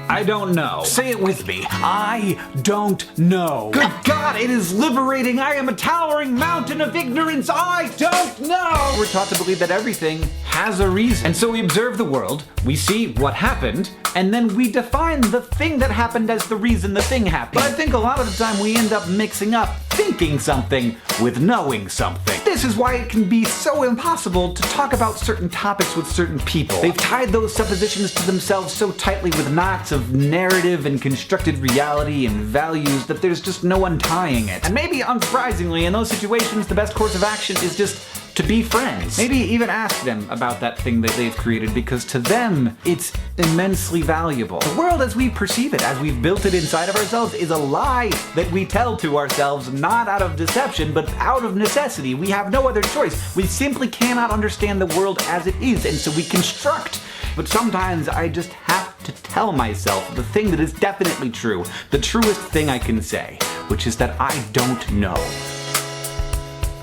I don't know. Say it with me. I don't know. Good God, it is liberating. I am a towering mountain of ignorance. I don't know. We're taught to believe that everything has a reason. And so we observe the world, we see what happened, and then we define the thing that happened as the reason the thing happened. But I think a lot of the time we end up mixing up thinking something with knowing something. This is why it can be so impossible to talk about certain topics with certain people. They've tied those suppositions to themselves so tightly with knots of narrative and constructed reality and values that there's just no untying it. And maybe unsurprisingly, in those situations, the best course of action is just to be friends. Maybe even ask them about that thing that they've created, because to them, it's immensely valuable. The world as we perceive it, as we've built it inside of ourselves, is a lie that we tell to ourselves, not out of deception, but out of necessity. We have no other choice. We simply cannot understand the world as it is, and so we construct. But sometimes I just have to tell myself the thing that is definitely true, the truest thing I can say, which is that I don't know.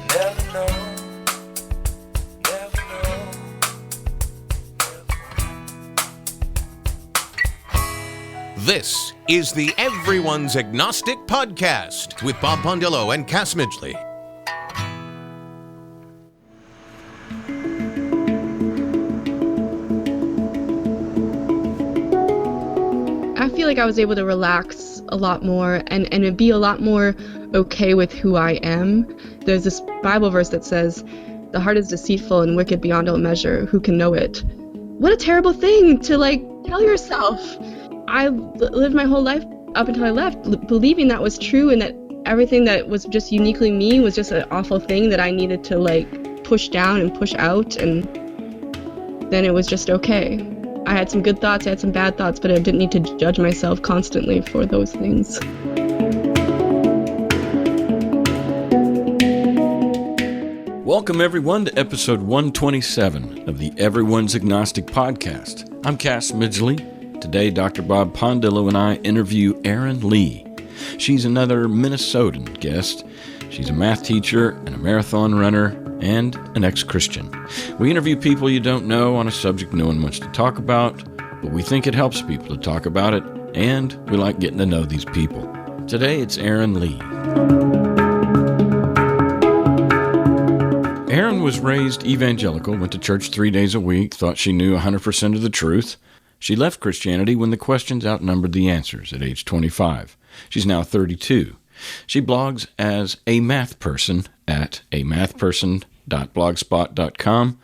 Never know. This is the Everyone's Agnostic Podcast with Bob Pondillo and Cass Midgley. I feel like I was able to relax a lot more and be a lot more okay with who I am. There's this Bible verse that says, "The heart is deceitful and wicked beyond all measure. Who can know it?" What a terrible thing to tell yourself. I lived my whole life up until I left believing that was true, and that everything that was just uniquely me was just an awful thing that I needed to push down and push out, and then it was just okay. I had some good thoughts, I had some bad thoughts, but I didn't need to judge myself constantly for those things. Welcome everyone to episode 127 of the Everyone's Agnostic Podcast. I'm Cass Midgley. Today, Dr. Bob Pondillo and I interview Erin Leigh. She's another Minnesotan guest. She's a math teacher and a marathon runner and an ex-Christian. We interview people you don't know on a subject no one wants to talk about, but we think it helps people to talk about it, and we like getting to know these people. Today, it's Erin Leigh. Erin was raised evangelical, went to church 3 days a week, thought she knew 100% of the truth. She left Christianity when the questions outnumbered the answers at age 25. She's now 32. She blogs as a math person at amathperson.blogspot.com.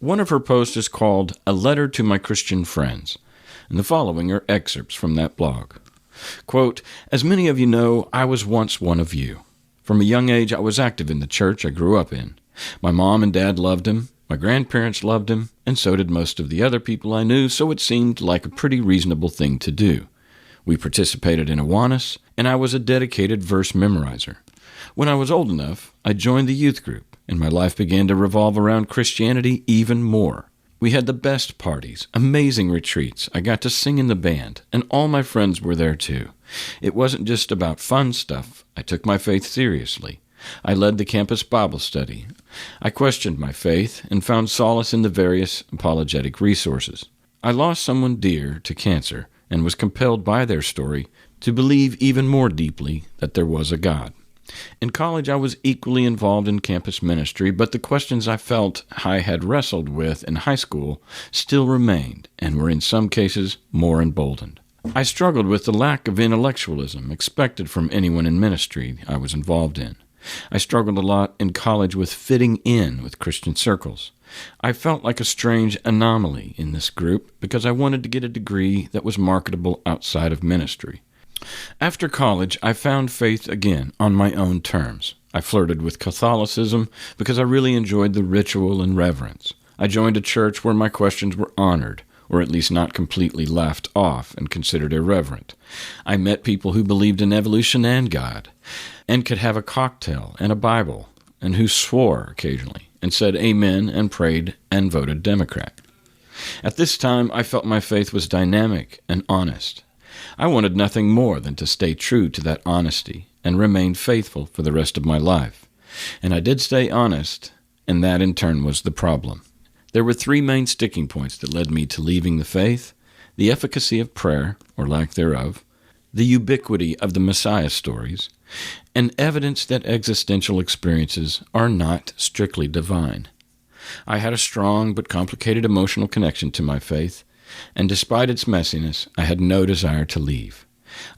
One of her posts is called "A Letter to My Christian Friends," and the following are excerpts from that blog. Quote, "As many of you know, I was once one of you. From a young age, I was active in the church I grew up in. My mom and dad loved him. My grandparents loved him, and so did most of the other people I knew, so it seemed like a pretty reasonable thing to do. We participated in AWANAS, and I was a dedicated verse memorizer. When I was old enough, I joined the youth group, and my life began to revolve around Christianity even more. We had the best parties, amazing retreats. I got to sing in the band, and all my friends were there too. It wasn't just about fun stuff. I took my faith seriously. I led the campus Bible study. I questioned my faith and found solace in the various apologetic resources. I lost someone dear to cancer and was compelled by their story to believe even more deeply that there was a God. In college, I was equally involved in campus ministry, but the questions I felt I had wrestled with in high school still remained and were in some cases more emboldened. I struggled with the lack of intellectualism expected from anyone in ministry I was involved in. I struggled a lot in college with fitting in with Christian circles. I felt like a strange anomaly in this group because I wanted to get a degree that was marketable outside of ministry. After college, I found faith again on my own terms. I flirted with Catholicism because I really enjoyed the ritual and reverence. I joined a church where my questions were honored, or at least not completely laughed off and considered irreverent. I met people who believed in evolution and God, and could have a cocktail and a Bible, and who swore occasionally, and said amen and prayed and voted Democrat. At this time, I felt my faith was dynamic and honest. I wanted nothing more than to stay true to that honesty and remain faithful for the rest of my life. And I did stay honest, and that in turn was the problem. There were three main sticking points that led me to leaving the faith. the efficacy of prayer, or lack thereof, the ubiquity of the Messiah stories, and evidence that existential experiences are not strictly divine. I had a strong but complicated emotional connection to my faith, and despite its messiness, I had no desire to leave.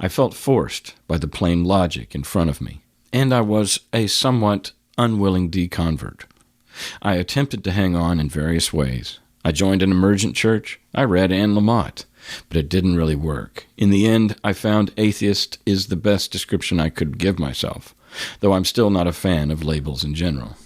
I felt forced by the plain logic in front of me, and I was a somewhat unwilling deconvert. I attempted to hang on in various ways. I joined an emergent church. I read Anne Lamott, but it didn't really work. In the end, I found atheist is the best description I could give myself, though I'm still not a fan of labels in general.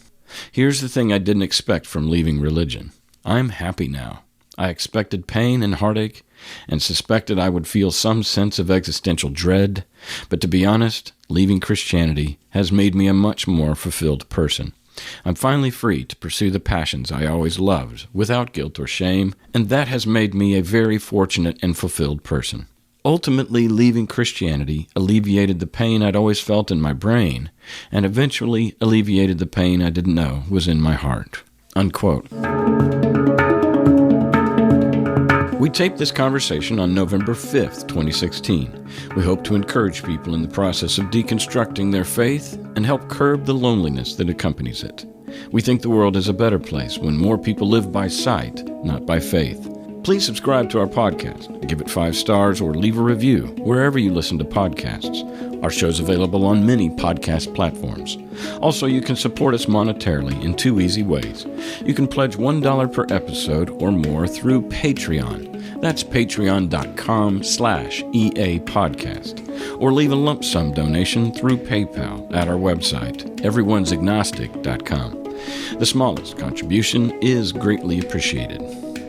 Here's the thing I didn't expect from leaving religion. I'm happy now. I expected pain and heartache, and suspected I would feel some sense of existential dread, but to be honest, leaving Christianity has made me a much more fulfilled person. I'm finally free to pursue the passions I always loved, without guilt or shame, and that has made me a very fortunate and fulfilled person. Ultimately, leaving Christianity alleviated the pain I'd always felt in my brain, and eventually alleviated the pain I didn't know was in my heart." Unquote. We taped this conversation on November 5th, 2016. We hope to encourage people in the process of deconstructing their faith and help curb the loneliness that accompanies it. We think the world is a better place when more people live by sight, not by faith. Please subscribe to our podcast, give it 5 stars, or leave a review wherever you listen to podcasts. Our show's available on many podcast platforms. Also, you can support us monetarily in 2 easy ways. You can pledge $1 per episode or more through Patreon. That's patreon.com/EA Podcast. Or leave a lump sum donation through PayPal at our website, everyonesagnostic.com. The smallest contribution is greatly appreciated.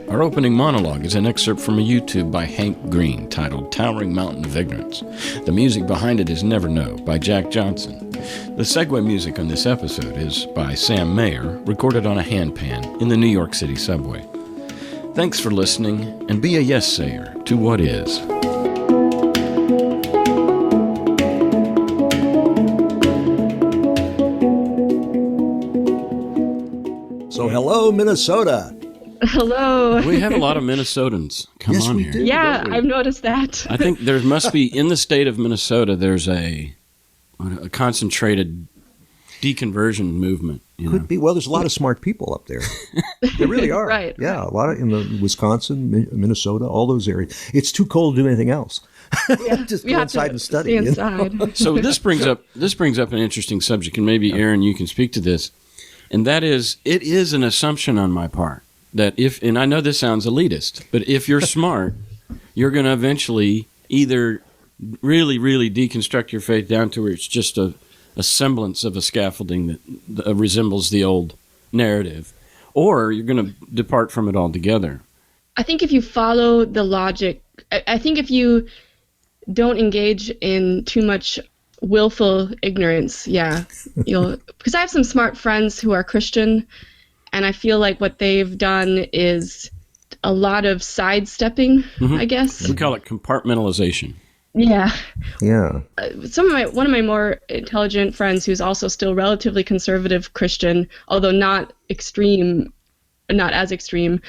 Our opening monologue is an excerpt from a YouTube by Hank Green titled Towering Mountain of Ignorance. The music behind it is Never Know by Jack Johnson. The segue music on this episode is by Sam Mayer, recorded on a handpan in the New York City subway. Thanks for listening, and be a yes-sayer to what is. So hello, Minnesota. Hello. We have a lot of Minnesotans come Yes, on we here. do. Yeah, I've noticed that. I think there must be, in the state of Minnesota, there's a concentrated deconversion movement. Could be. Well, there's a lot of smart people up there. There really are. Right. Yeah, a lot of in the Wisconsin, Minnesota, all those areas. It's too cold to do anything else. Yeah, Just we go have inside to and study. stay inside. So this brings up an interesting subject, and maybe Erin, you can speak to this. And that is, it is an assumption on my part that if, and I know this sounds elitist, but if you're smart, you're going to eventually either really, really deconstruct your faith down to where it's just a semblance of a scaffolding that resembles the old narrative, or you're going to depart from it altogether. I think if you follow the logic, I think if you don't engage in too much willful ignorance, you'll, because I have some smart friends who are Christian, and I feel like what they've done is a lot of sidestepping, I guess. We call it compartmentalization. Yeah. Yeah. One of my more intelligent friends, who's also still relatively conservative Christian, although not as extreme,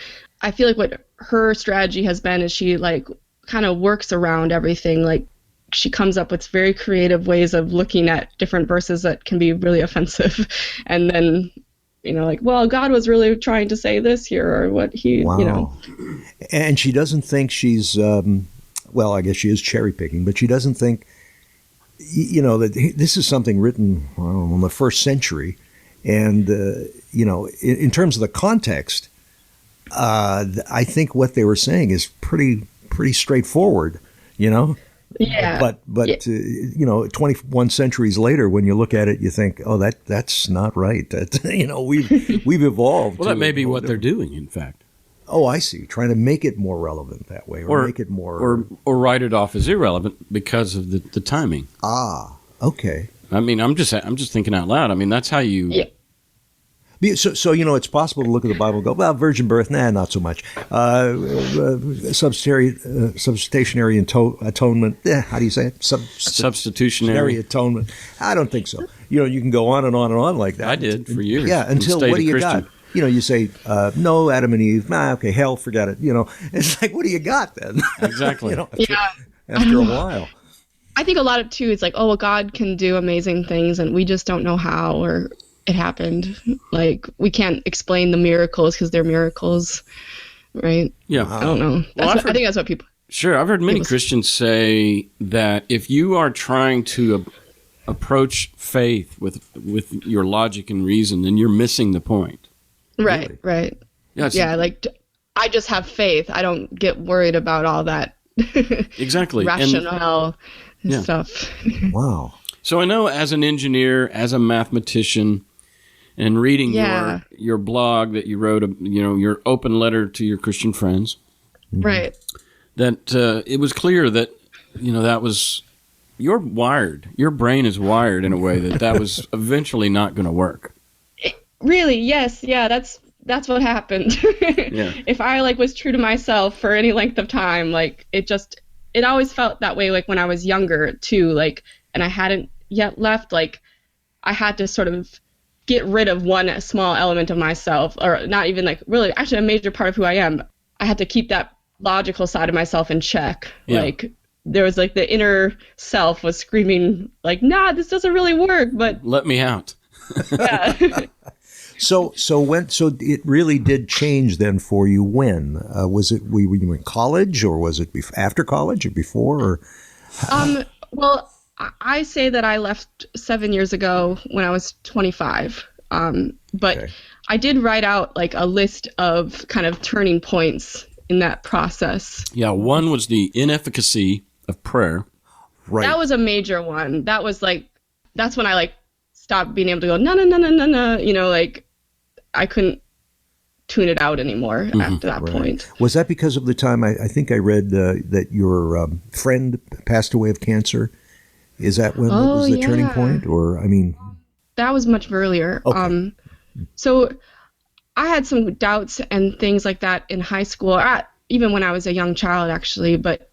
I feel like what her strategy has been is she like kind of works around everything. Like she comes up with very creative ways of looking at different verses that can be really offensive, and then like, well, God was really trying to say this here, or what he, Wow. And she doesn't think she's. Well, I guess she is cherry picking, but she doesn't think, that this is something written in the 1st century. And, in terms of the context, I think what they were saying is pretty straightforward, Yeah. But 21 centuries later, when you look at it, you think, oh, that's not right. That, we've evolved. Well, that may be what they're doing, in fact. Oh, I see. Trying to make it more relevant that way, or make it more, or write it off as irrelevant because of the timing. Ah, okay. I mean, I'm just thinking out loud. I mean, that's how you. Yeah. So it's possible to look at the Bible and go, well, virgin birth, not so much. Substitutionary atonement. How do you say it? Substitutionary atonement. I don't think so. You can go on and on and on like that. I did for years. Yeah. Until and what do you Christian. got? you say, no, Adam and Eve, okay, hell, forget it. It's like, what do you got then? Exactly. After a while. I think a lot of too, it's like, oh, well, God can do amazing things and we just don't know how or it happened. Like, we can't explain the miracles because they're miracles, right? Yeah. I don't know. I think that's what people... Sure. I've heard many Christians say that if you are trying to approach faith with your logic and reason, then you're missing the point. Right, Really? right. Yeah, like, I just have faith. I don't get worried about all that exactly. rationale and stuff. Wow. So I know as an engineer, as a mathematician, and reading your blog that you wrote, your open letter to your Christian friends, right? That it was clear that that was you're wired. Your brain is wired in a way that was eventually not going to work. Really? Yes. Yeah. That's what happened. If I was true to myself for any length of time, it always felt that way. Like when I was younger too. And I hadn't yet left. I had to sort of get rid of one small element of myself, or not even really actually a major part of who I am. I had to keep that logical side of myself in check. Yeah. there was like the inner self was screaming like, nah, this doesn't really work, but let me out. yeah. So it really did change then for you. When was it? Were you in college, or was it after college, or before? Or well, I say that I left 7 years ago when I was 25. But okay. I did write out like a list of kind of turning points in that process. Yeah, one was the inefficacy of prayer. Right. That was a major one. That was like, that's when I like stopped being able to go, no. You know, like I couldn't tune it out anymore after that point. Was that because of the time, I think I read that your friend passed away of cancer? Is that when was the turning point? Or, I mean... That was much earlier. Okay. So I had some doubts and things like that in high school, even when I was a young child, actually. But,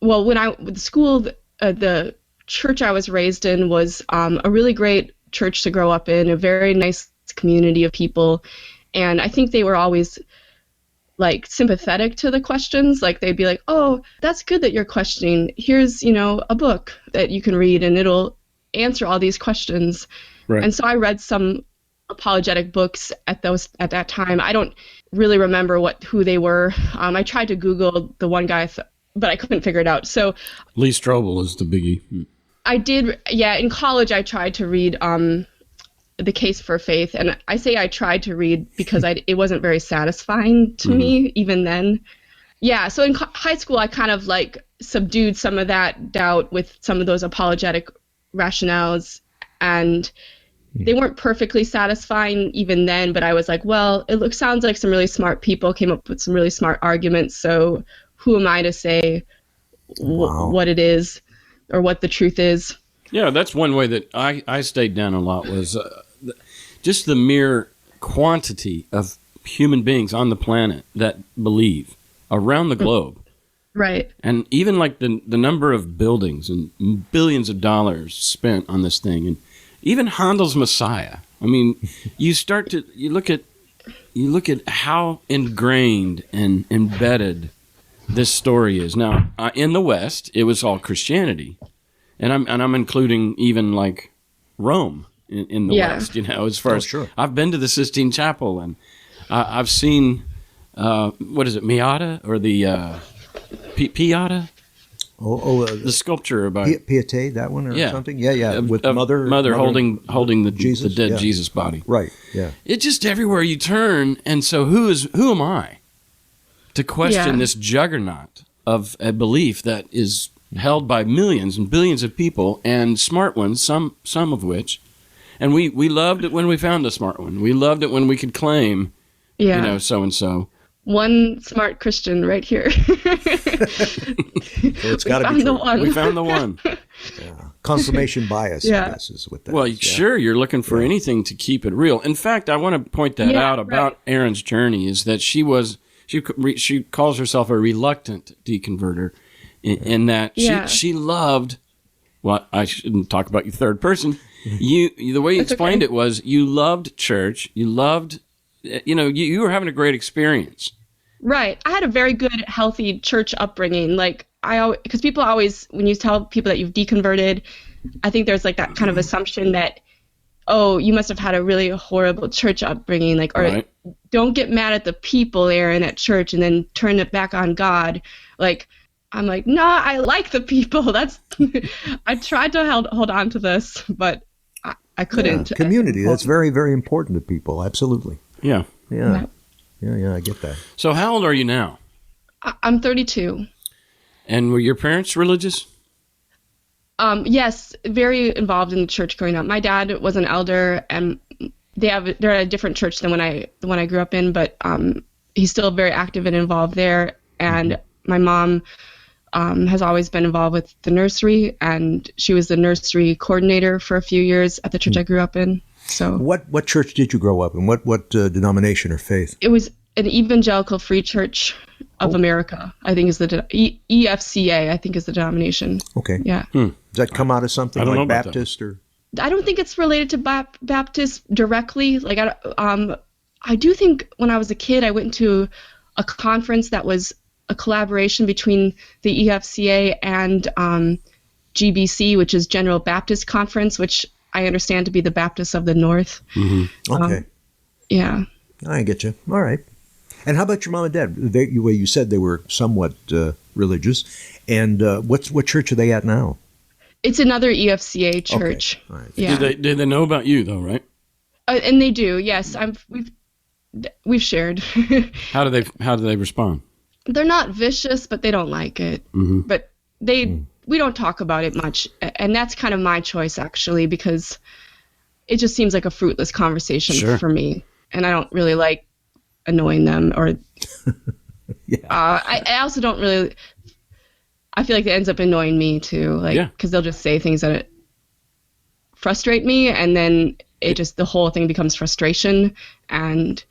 well, the school, the church I was raised in was a really great church to grow up in, a very nice community of people. And I think they were always like sympathetic to the questions. Like they'd be like, oh, that's good that you're questioning. Here's, a book that you can read and it'll answer all these questions. Right. And so I read some apologetic books at that time. I don't really remember who they were. I tried to Google the one guy, but I couldn't figure it out. So Lee Strobel is the biggie. I did. Yeah. In college, I tried to read The Case for Faith. And I say I tried to read because it wasn't very satisfying to me even then. Yeah. So in high school, I kind of like subdued some of that doubt with some of those apologetic rationales, and they weren't perfectly satisfying even then, but I was like, well, sounds like some really smart people came up with some really smart arguments, so who am I to say what it is or what the truth is? Yeah, that's one way that I stayed down a lot was just the mere quantity of human beings on the planet that believe around the globe. Right. And even like the number of buildings and billions of dollars spent on this thing, and even Handel's Messiah. I mean, you look at how ingrained and embedded this story is. Now, in the West, it was all Christianity, and I'm including even like Rome in the West. As far as sure. I've been to the Sistine Chapel, and I've seen what is it, Miata or the Pieta? The sculpture about Piete, that one or something? Yeah. With mother holding the Jesus, the dead Jesus body. Right, yeah. It's just everywhere you turn, and so who am I to question this juggernaut of a belief that is held by millions and billions of people, and smart ones, some of which, and we loved it when we found a smart one. We loved it when we could claim, so and so. One smart Christian right here. So it's got to be true. We found the one. Yeah. Confirmation bias, I guess, is what that well, is. sure, you're looking for anything to keep it real. In fact, I want to point that out about Erin's journey is that she calls herself a reluctant deconverter in that she loved, well, I shouldn't talk about you third person. The way you explained it was you loved church, you loved you were having a great experience. Right. I had a very good, healthy church upbringing. Like, because people always, when you tell people that you've deconverted, I think there's like that kind of assumption that, oh, you must have had a really horrible church upbringing, like, or Right. don't get mad at the people, Erin, at church, and then turn it back on God. Like, I'm like, nah, I like the people. That's, I tried to hold on to this, but I couldn't. Yeah, community, that's very, very important to people. Absolutely. Yeah. Yeah. Yeah, I get that. So how old are you now? I'm 32. And were your parents religious? Yes, very involved in the church growing up. My dad was an elder, and they're at a different church than the one I grew up in, but he's still very active and involved there. And my mom has always been involved with the nursery, and she was the nursery coordinator for a few years at the church I grew up in. So What church did you grow up in? What denomination or faith? it was an Evangelical Free Church of America, I think is the EFCA, I think is the denomination. Okay. Yeah. Does that come out of something I don't know like about Baptist or? I don't think it's related to Baptist directly. Like, I do think when I was a kid, I went to a conference that was a collaboration between the EFCA and GBC, which is General Baptist Conference, which I understand to be the Baptists of the North. Okay. Yeah. I get you. All right. And how about your mom and dad? You said they were somewhat religious. And what church are they at now? It's another EFCA church. Okay. All right. Yeah. Did they know about you though, right? And they do. Yes. We've shared. How do they respond? They're not vicious, but they don't like it. But we don't talk about it much, and that's kind of my choice actually, because it just seems like a fruitless conversation for me, and I don't really like annoying them. Or I also don't really. I feel like it ends up annoying me too, like because they'll just say things that frustrate me, and then the whole thing becomes frustration. And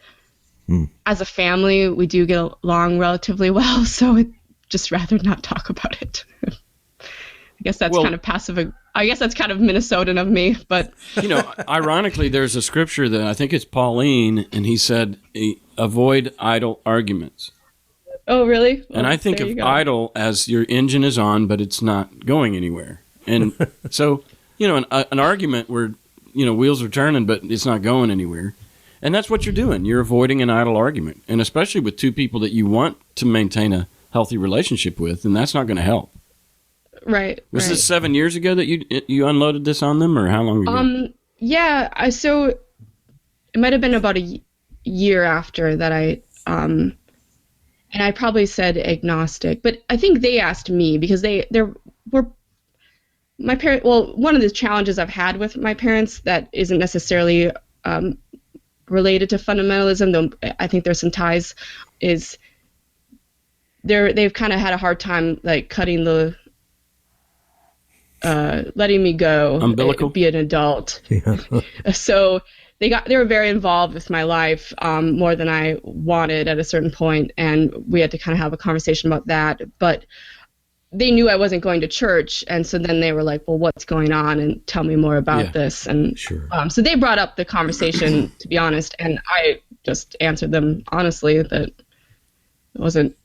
as a family, we do get along relatively well, so I'd just rather not talk about it. I guess that's kind of passive. I guess that's kind of Minnesotan of me, but ironically, there's a scripture that I think it's Pauline, and he said, "Avoid idle arguments." Oh, really? And I think of idle as your engine is on, but it's not going anywhere. And so, an argument where wheels are turning, but it's not going anywhere. And that's what you're doing. You're avoiding an idle argument, and especially with two people that you want to maintain a healthy relationship with, and that's not going to help. Right. Was this 7 years ago that you unloaded this on them, or how long ago? Yeah. So it might have been about a year after that and I probably said agnostic, but I think they asked me because there were my parents. Well, one of the challenges I've had with my parents that isn't necessarily related to fundamentalism, though I think there's some ties, is they've kind of had a hard time like cutting the letting me go, umbilical, be an adult. So they were very involved with my life, more than I wanted at a certain point, and we had to kind of have a conversation about that. But they knew I wasn't going to church, and so then they were like, well, what's going on, and tell me more about this. And so they brought up the conversation, to be honest, and I just answered them honestly that it wasn't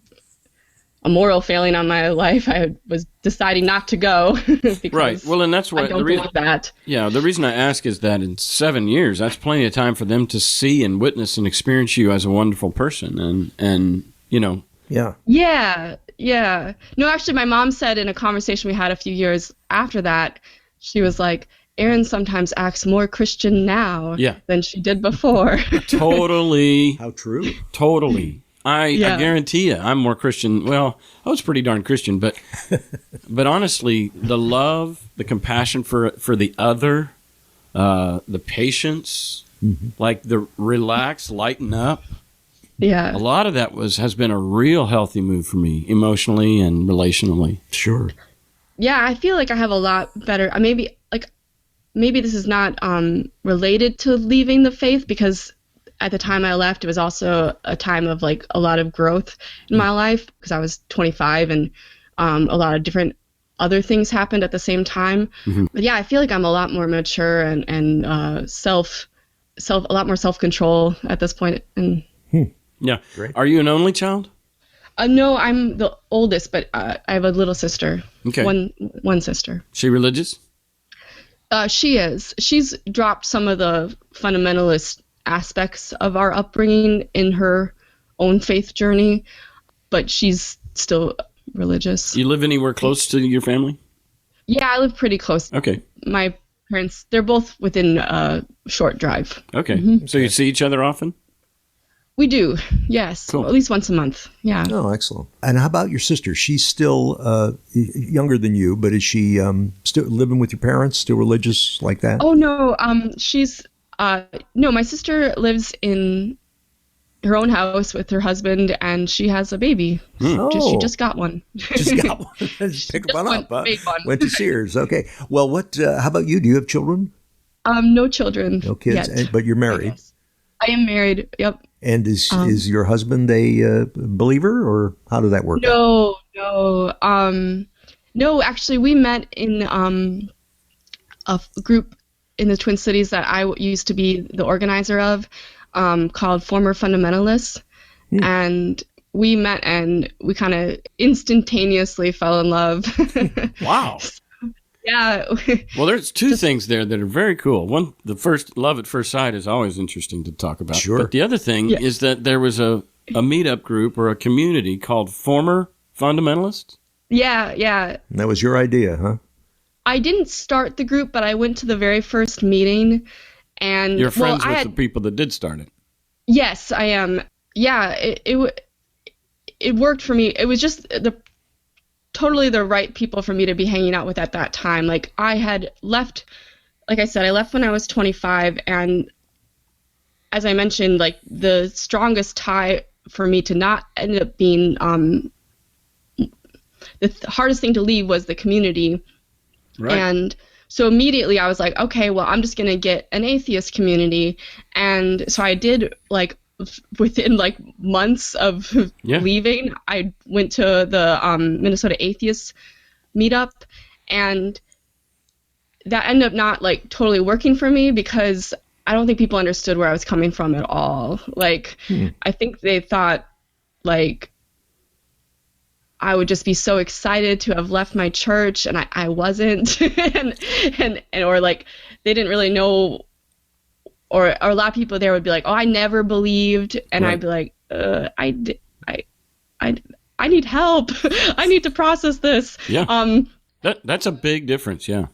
a moral failing on my life. I was deciding not to go. Right. Well, and that's what I don't believe that. Yeah, the reason I ask is that in 7 years, that's plenty of time for them to see and witness and experience you as a wonderful person, and Yeah. No, actually, my mom said in a conversation we had a few years after that, she was like, Erin sometimes acts more Christian now than she did before. Totally. How true. Totally. I guarantee you, I'm more Christian. Well, I was pretty darn Christian, but honestly, the love, the compassion for the other, the patience, like the relax, lighten up. Yeah. A lot of that has been a real healthy move for me, emotionally and relationally. Sure. Yeah, I feel like I have a lot better. Maybe this is not related to leaving the faith, because at the time I left, it was also a time of like a lot of growth in my life, because I was 25 and a lot of different other things happened at the same time. But yeah, I feel like I'm a lot more mature and a lot more self-control at this point. And Yeah. Great. Are you an only child? no, I'm the oldest, but I have a little sister. Okay. One sister. She religious? She is. She's dropped some of the fundamentalist aspects of our upbringing in her own faith journey, but she's still religious. You live anywhere close to your family? Yeah, I live pretty close. Okay. My parents, they're both within a short drive. Okay. So you see each other often? We do, yes. Cool. At least once a month, yeah. Oh, excellent. And how about your sister? She's still younger than you, but is she still living with your parents, still religious like that? Oh, no, no, my sister lives in her own house with her husband, and she has a baby. She just got one. Just got one. Just pick one up. Huh? Big one. Went to Sears. Okay. Well, how about you? Do you have children? No children. No kids, yet, but you're married. I am married, yep. And is your husband a believer, or how did that work out? No, actually, we met in a group in the Twin Cities that I used to be the organizer of, called Former Fundamentalists. And we met and we kind of instantaneously fell in love. Wow. Yeah. Well, there's two things there that are very cool. One, the first, love at first sight is always interesting to talk about. Sure. But the other thing is that there was a meetup group or a community called Former Fundamentalists. Yeah. And that was your idea, huh? I didn't start the group, but I went to the very first meeting. And You're friends with the people that did start it. Yes, I am. Yeah, it worked for me. It was just totally the right people for me to be hanging out with at that time. Like, I had left, like I said, I left when I was 25, and as I mentioned, like, the strongest tie for me to not end up being the hardest thing to leave was the community. Right. And so immediately I was like, okay, well, I'm just going to get an atheist community. And so I did, like, within, like, months of leaving, I went to the Minnesota Atheist meetup, and that ended up not, like, totally working for me because I don't think people understood where I was coming from at all. Like, I think they thought, like, I would just be so excited to have left my church, and I wasn't, and or like they didn't really know, or a lot of people there would be like, oh, I never believed, and I'd be like, I need help. I need to process this. Yeah. That's a big difference. Yeah.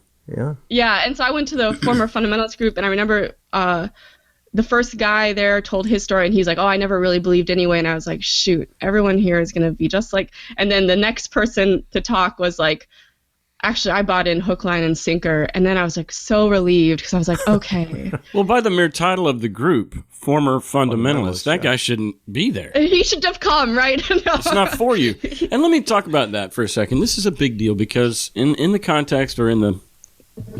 Yeah, and so I went to the Former Fundamentalist group, and I remember the first guy there told his story, and he's like, oh, I never really believed anyway. And I was like, shoot, everyone here is going to be just like, and then the next person to talk was like, actually, I bought in hook, line, and sinker. And then I was like so relieved because I was like, okay. Well, by the mere title of the group, Former Fundamentalists, that guy shouldn't be there. He should have come, right? No. It's not for you. And let me talk about that for a second. This is a big deal because in the context or in the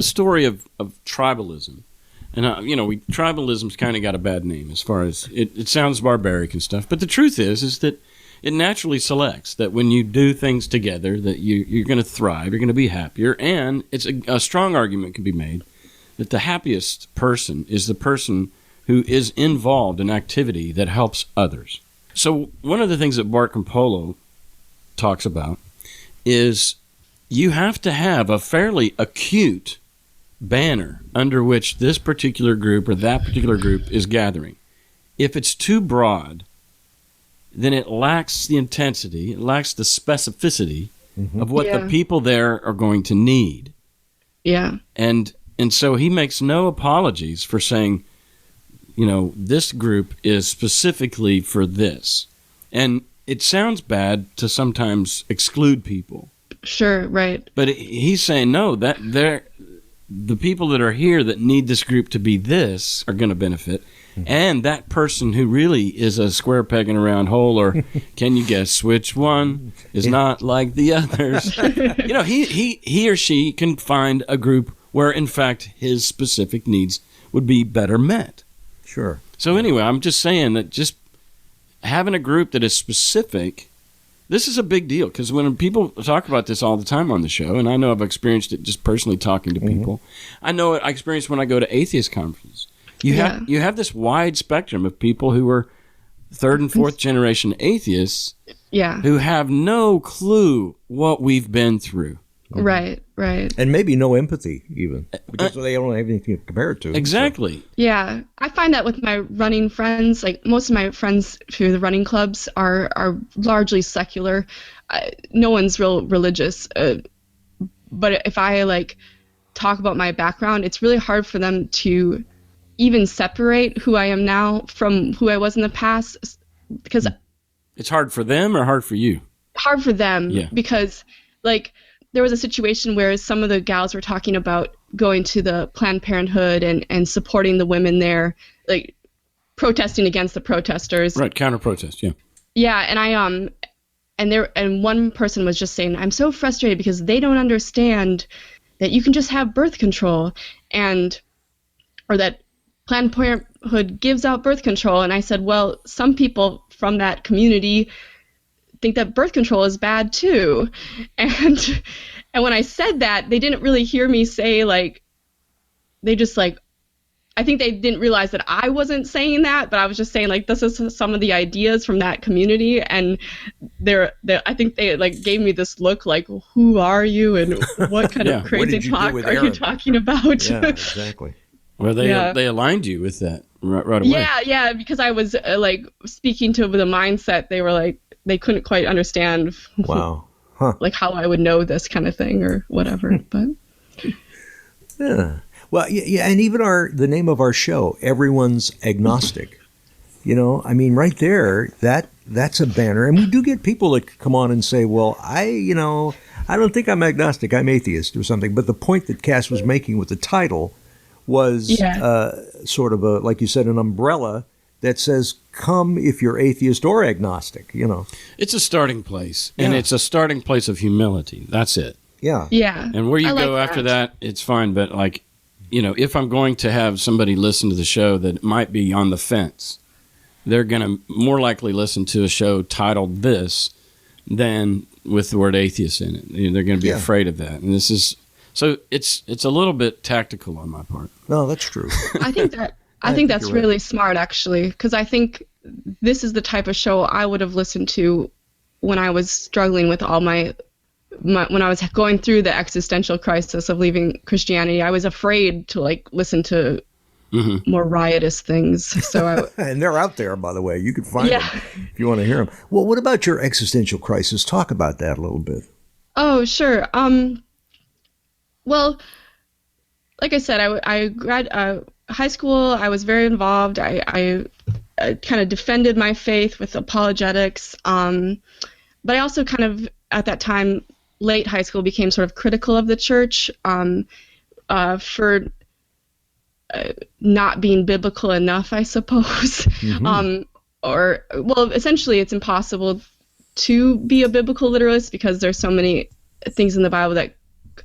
story of tribalism, and, tribalism's kind of got a bad name as far as it sounds barbaric and stuff. But the truth is that it naturally selects that when you do things together, that you're going to thrive, you're going to be happier. And it's a strong argument can be made that the happiest person is the person who is involved in activity that helps others. So one of the things that Bart Compelled talks about is you have to have a fairly acute banner under which this particular group or that particular group is gathering. If it's too broad, then it lacks the intensity, it lacks the specificity of what the people there are going to need. Yeah. And so he makes no apologies for saying, this group is specifically for this. And it sounds bad to sometimes exclude people. Sure, right. But he's saying, no, that the people that are here that need this group to be this are going to benefit. And that person who really is a square peg in a round hole, or can you guess which one is not like the others? He or she can find a group where, in fact, his specific needs would be better met. Sure. So anyway, I'm just saying that just having a group that is specific, this is a big deal, because when people talk about this all the time on the show, and I know I've experienced it just personally talking to people, I know I experience when I go to atheist conferences. You have this wide spectrum of people who are third and fourth generation atheists who have no clue what we've been through. Right. And maybe no empathy even, because they don't have anything to compare it to. Exactly. So. Yeah. I find that with my running friends, like most of my friends through the running clubs are largely secular. No one's real religious. But if I like talk about my background, it's really hard for them to even separate who I am now from who I was in the past, because it's hard for them or hard for you? Hard for them, because like there was a situation where some of the gals were talking about going to the Planned Parenthood and supporting the women there, like protesting against the protesters. Right, counter-protest, yeah. Yeah, and and one person was just saying, I'm so frustrated because they don't understand that you can just have birth control, or that Planned Parenthood gives out birth control. And I said, well, some people from that community think that birth control is bad too. And when I said that, they didn't really hear me say, like, they just like, I think they didn't realize that I wasn't saying that, but I was just saying, like, this is some of the ideas from that community. And I think they like gave me this look like, who are you and what kind of crazy talk are you talking about? Yeah, exactly. Well, they aligned you with that right away. Yeah, because I was like speaking to the mindset. They were like, they couldn't quite understand. Wow. Huh. Like how I would know this kind of thing or whatever. But yeah. Well, yeah, and even the name of our show, Everyone's Agnostic. You know, I mean, right there, that's a banner. And we do get people that come on and say, well, I don't think I'm agnostic, I'm atheist or something. But the point that Cass was making with the title was sort of like you said, an umbrella that says, come if you're atheist or agnostic, you know. It's a starting place, and it's a starting place of humility. That's it. Yeah. Yeah. And where you go after that, it's fine. But like, you know, if I'm going to have somebody listen to the show that might be on the fence, they're going to more likely listen to a show titled this than with the word atheist in it. They're going to be afraid of that. And this is, so it's a little bit tactical on my part. No, that's true. I think that's really smart, actually, because I think this is the type of show I would have listened to when I was struggling with all my when I was going through the existential crisis of leaving Christianity. I was afraid to like listen to more riotous things. So and they're out there, by the way. You can find them if you want to hear them. Well, what about your existential crisis? Talk about that a little bit. Oh, sure. Well, like I said, high school, I was very involved. I kind of defended my faith with apologetics. But I also kind of, at that time, late high school, became sort of critical of the church for not being biblical enough, I suppose. Essentially, it's impossible to be a biblical literalist because there's so many things in the Bible that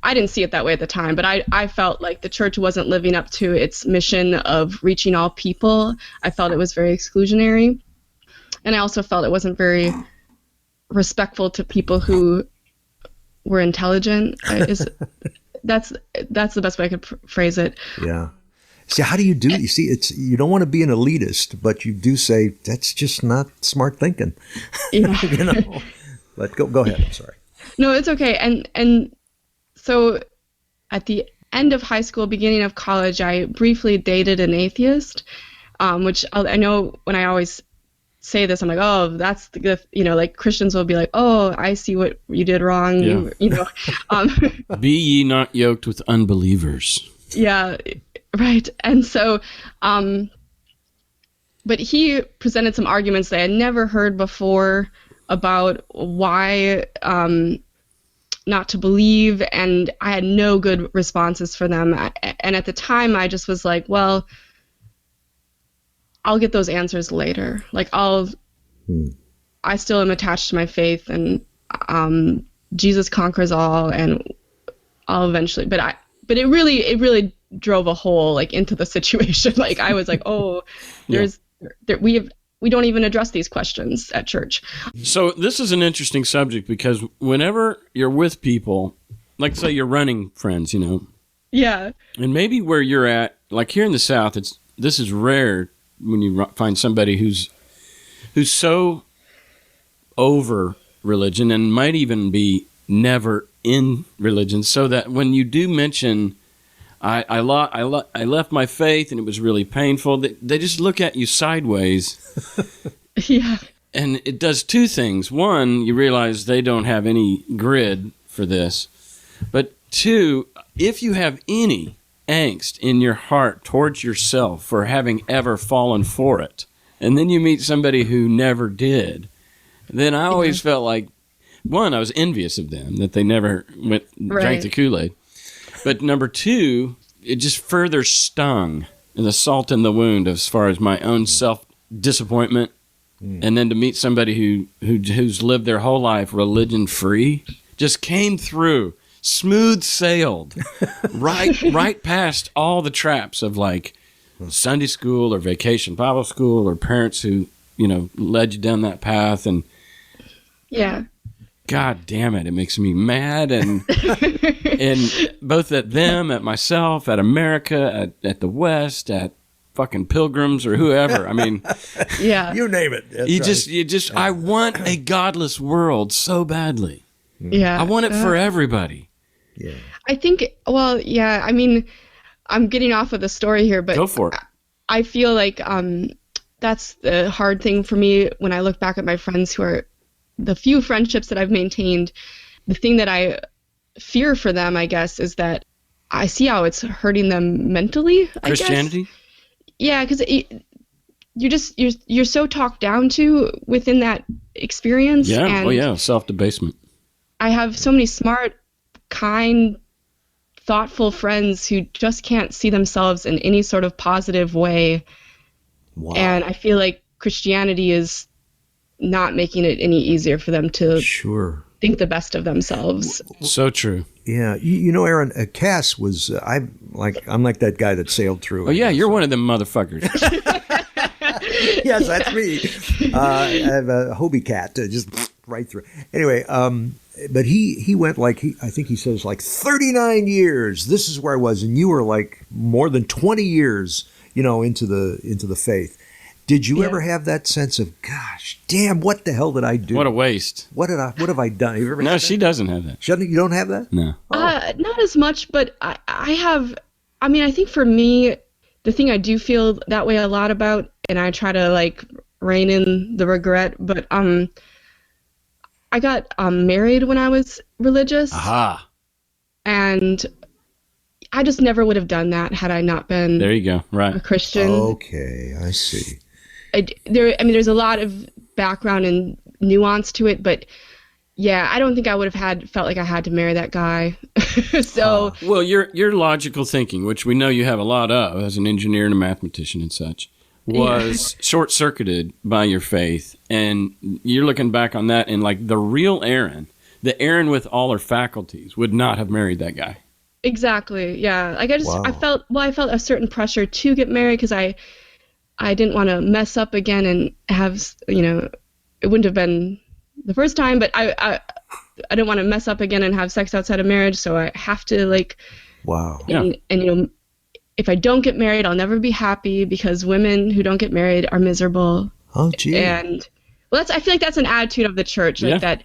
I didn't see it that way at the time, but I felt like the church wasn't living up to its mission of reaching all people. I felt it was very exclusionary. And I also felt it wasn't very respectful to people who were intelligent. That's the best way I could phrase it. Yeah. See, how do you do? You see, you don't want to be an elitist, but you do say that's just not smart thinking. Yeah. You know. But go ahead. I'm sorry. No, it's okay. And so at the end of high school, beginning of college, I briefly dated an atheist, which I know when I always say this, I'm like, oh, that's the, you know, like Christians will be like, oh, I see what you did wrong. Yeah. You know, be ye not yoked with unbelievers. Yeah, right. And so, but he presented some arguments that I had never heard before about why not to believe, and I had no good responses for them. And at the time, I just was like, well, I'll get those answers later. Like I still am attached to my faith, and Jesus conquers all, and I'll eventually. But it really drove a hole like into the situation. Like I was like, oh, we don't even address these questions at church. So this is an interesting subject because whenever you're with people, like say you're running friends, you know. Yeah. And maybe where you're at, like here in the South, this is rare when you find somebody who's so over religion and might even be never in religion, so that when you do mention I left my faith and it was really painful, they just look at you sideways. Yeah. And it does two things. One, you realize they don't have any grid for this. But two, if you have any angst in your heart towards yourself for having ever fallen for it, and then you meet somebody who never did, then I always felt like, one, I was envious of them, that they never drank the Kool-Aid. But number two, it just further stung the salt in the wound as far as my own self-disappointment. And then to meet somebody who's lived their whole life religion-free, just came through, smooth sailed, right past all the traps of like Sunday school or vacation Bible school or parents who, led you down that path. And yeah. God damn it makes me mad, and both at them, at myself, at America, at the West, at fucking pilgrims or whoever. I mean, yeah, you name it. That's I want a godless world so badly. Yeah, I want it for everybody. Yeah, I think. Well, yeah. I mean, I'm getting off of the story here, but go for it. I feel like that's the hard thing for me when I look back at my friends who are the few friendships that I've maintained. The thing that I fear for them, I guess, is that I see how it's hurting them mentally. Christianity. I guess. Yeah, because you're so talked down to within that experience. Yeah. And Self-debasement. I have so many smart, kind, thoughtful friends who just can't see themselves in any sort of positive way. Wow. And I feel like Christianity is not making it any easier for them to think the best of themselves. So true. Yeah, Erin, Cass was. I'm like that guy that sailed through. Oh yeah, you're one of them motherfuckers. Yes, that's me. I have a Hobie cat, just right through. Anyway, but he went I think he says 39 years. This is where I was, and you were like more than 20 years, into the faith. Did you ever have that sense of, gosh, damn, what the hell did I do? What a waste. What have I done? Have you ever No, had she doesn't have that. You don't have that? No. Not as much, but I have. I mean, I think for me, the thing I do feel that way a lot about, and I try to rein in the regret, but I got married when I was religious. Aha. And I just never would have done that had I not been there you go. Right. a Christian. Okay, I see. There's a lot of background and nuance to it, but yeah, I don't think I would have felt like I had to marry that guy. So well, your logical thinking, which we know you have a lot of as an engineer and a mathematician and such, was short-circuited by your faith, and you're looking back on that and the real Erin, the Erin with all her faculties, would not have married that guy. Exactly. Yeah. I felt a certain pressure to get married because I didn't want to mess up again and have, it wouldn't have been the first time, but I didn't want to mess up again and have sex outside of marriage. So I have to wow. And if I don't get married, I'll never be happy because women who don't get married are miserable. Oh, gee. And I feel like that's an attitude of the church, that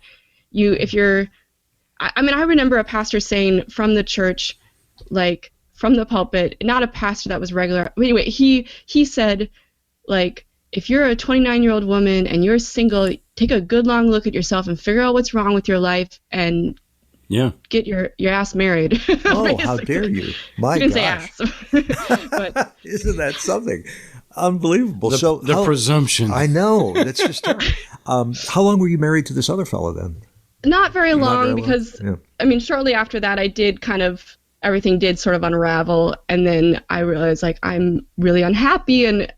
I remember a pastor saying from the church, from the pulpit, not a pastor that was regular. Anyway, he said, if you're a 29-year-old woman and you're single, take a good long look at yourself and figure out what's wrong with your life and get your ass married. Oh, how dare you! My he didn't gosh. say ass. But isn't that something? Unbelievable. The presumption. I know. That's just terrible. How long were you married to this other fellow then? Not very long because, shortly after that, everything did sort of unravel. And then I realized, I'm really unhappy and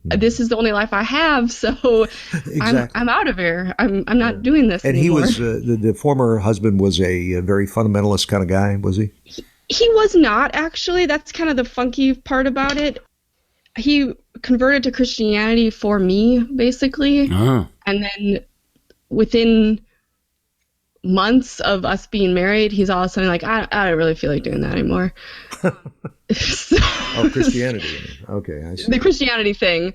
this is the only life I have. So exactly. I'm out of here. I'm not doing this anymore. And he was, the former husband was a very fundamentalist kind of guy, was he? He was not, actually. That's kind of the funky part about it. He converted to Christianity for me, basically. Uh-huh. And then within months of us being married, he's all of a sudden I don't really feel like doing that anymore. Oh, Christianity. Okay, I see. The Christianity thing.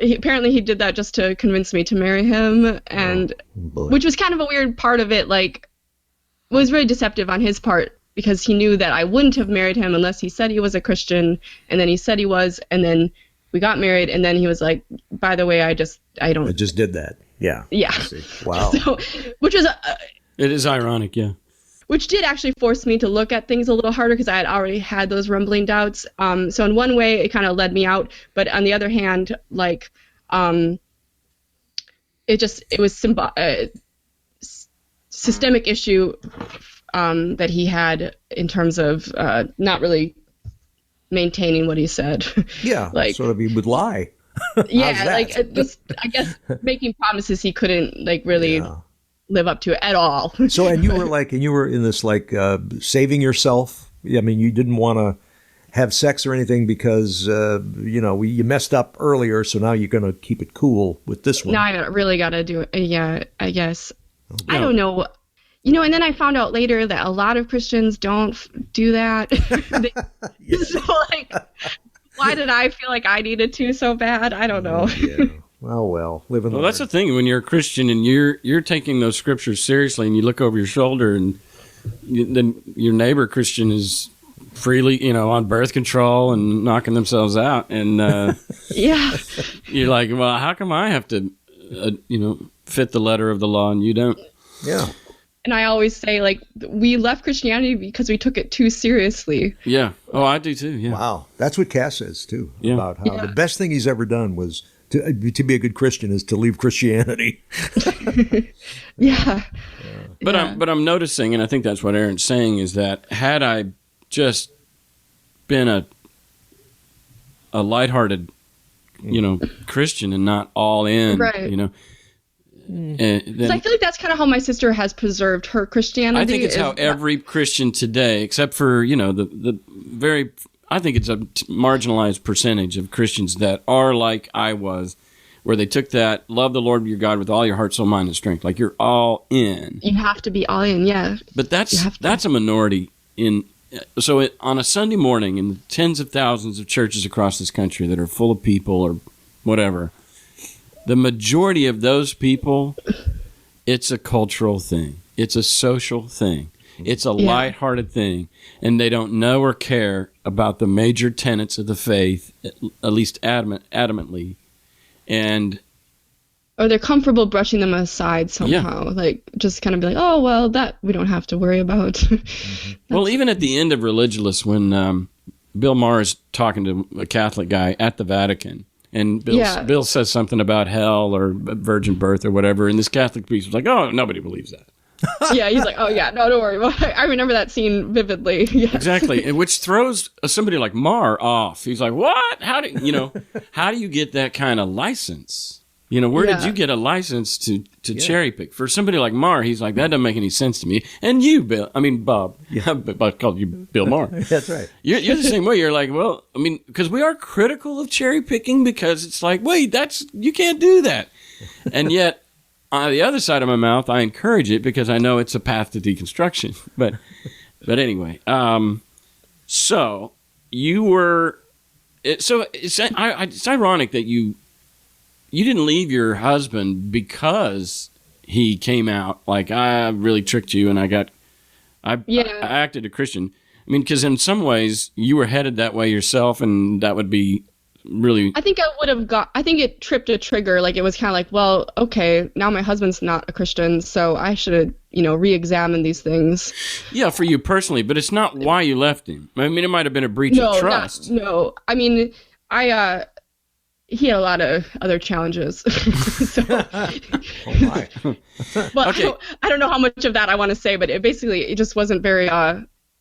Apparently he did that just to convince me to marry him, and which was kind of a weird part of it. Like, it was very deceptive on his part because he knew that I wouldn't have married him unless he said he was a Christian, and then he said he was, and then we got married, and then he was like, by the way, I just did that. Yeah. Yeah. I see. Wow. So, which was It is ironic, yeah. which did actually force me to look at things a little harder because I had already had those rumbling doubts. So in one way, it kind of led me out, but on the other hand, like, it was systemic issue that he had in terms of not really maintaining what he said. Yeah, like, sort of he would lie. Yeah, like just I guess making promises he couldn't like really live up to at all. So, and you were in this like saving yourself. I mean, you didn't want to have sex or anything because you messed up earlier, so now you're going to keep it cool with this one. Now I really got to do it. Yeah, I guess. Okay. I don't know. And then I found out later that a lot of Christians don't do that. So, like, why did I feel like I needed to so bad? I don't know. Yeah. Well, living. Well, that's the thing. When you're a Christian and you're taking those scriptures seriously, and you look over your shoulder, and then your neighbor Christian is freely, on birth control and knocking themselves out, and yeah, you're like, well, how come I have to, fit the letter of the law and you don't? Yeah. And I always say, like, we left Christianity because we took it too seriously. Yeah. Oh, I do too. Yeah. Wow. That's what Cass says too. Yeah. About how the best thing he's ever done was to be a good Christian is to leave Christianity. Yeah. But I'm noticing, and I think that's what Erin's saying, is that had I just been a lighthearted, Christian and not all in, right. Then, I feel like that's kind of how my sister has preserved her Christianity. I think it's how every Christian today, except for, the very, I think it's a marginalized percentage of Christians that are like I was, where they took that, love the Lord your God with all your heart, soul, mind, and strength. Like, you're all in. You have to be all in, yeah. But that's a minority on a Sunday morning in the tens of thousands of churches across this country that are full of people or whatever, the majority of those people, it's a cultural thing. It's a social thing. It's a lighthearted thing. And they don't know or care about the major tenets of the faith, at least adamantly. Or they're comfortable brushing them aside somehow. Yeah. Like, just kind of be like, oh, well, that we don't have to worry about. Well, even at the end of Religulous, when Bill Maher is talking to a Catholic guy at the Vatican, and Bill says something about hell or virgin birth or whatever, and this Catholic priest was like, oh, nobody believes that. Yeah, he's like, oh, yeah, no, don't worry. Well, I remember that scene vividly. Yeah. Exactly, and which throws somebody like Maher off. He's like, what? How do you get that kind of license? Where did you get a license to cherry pick? For somebody like Maher, he's like, that doesn't make any sense to me. And you, Bob. Yeah. I called you Bill Maher. That's right. You're the same way. You're like, well, because we are critical of cherry picking because it's like, wait, you can't do that. And yet, on the other side of my mouth, I encourage it because I know it's a path to deconstruction. But anyway, so you were, it's ironic that you didn't leave your husband because he came out like, I really tricked you and I acted a Christian. Because in some ways you were headed that way yourself, and that would be really... I think it tripped a trigger. Like, it was kind of like, well, okay, now my husband's not a Christian, so I should, re-examine these things. Yeah, for you personally, but it's not why you left him. It might have been a breach of trust. No. He had a lot of other challenges. So, oh my! Well, okay. I don't know how much of that I want to say, but it just wasn't very.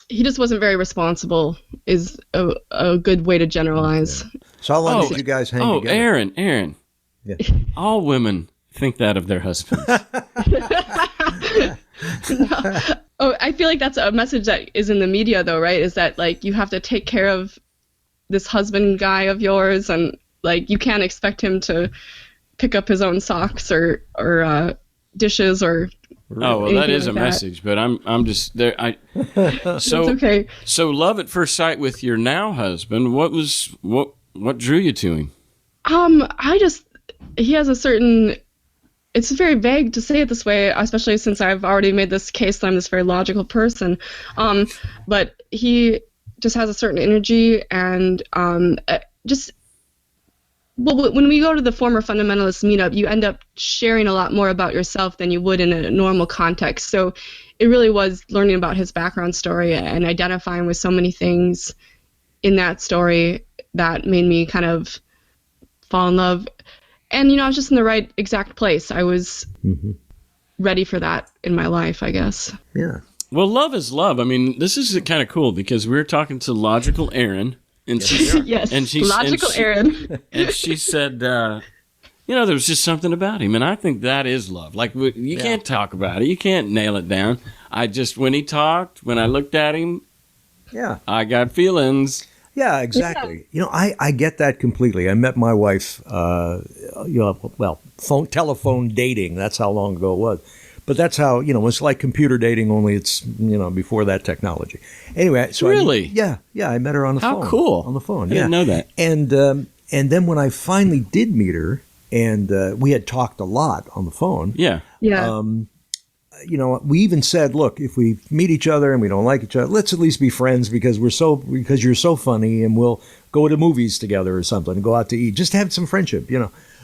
He just wasn't very responsible. Is a good way to generalize. Yeah. So how long did you guys hang together? Erin. Yeah. All women think that of their husbands. No. I feel like that's a message that is in the media, though, right? Is that like you have to take care of this husband guy of yours, and like you can't expect him to pick up his own socks or dishes or Oh, well, that is a Anything like that. message, but I'm just there. So It's okay. So love at first sight with your now husband. What drew you to him? He has a certain, it's very vague to say it this way, especially since I've already made this case that I'm this very logical person. But he just has a certain energy and well, when we go to the former fundamentalist meetup, you end up sharing a lot more about yourself than you would in a normal context. So it really was learning about his background story and identifying with so many things in that story that made me kind of fall in love. And, I was just in the right exact place. I was ready for that in my life, I guess. Yeah. Well, love is love. I mean, this is kind of cool because we're talking to logical Erin. And Yes, logical Erin. And she said, there was just something about him. And I think that is love. Like, you can't talk about it. You can't nail it down. When he talked, when I looked at him, I got feelings. Yeah, exactly. I get that completely. I met my wife, telephone dating. That's how long ago it was. But that's how, it's like computer dating, only it's, before that technology. Anyway, so really? I met her on the phone. How cool. On the phone, I didn't know that. And then when I finally did meet her, and we had talked a lot on the phone. Yeah. We even said, look, if we meet each other and we don't like each other, let's at least be friends because you're so funny, and we'll go to movies together or something, go out to eat, just have some friendship,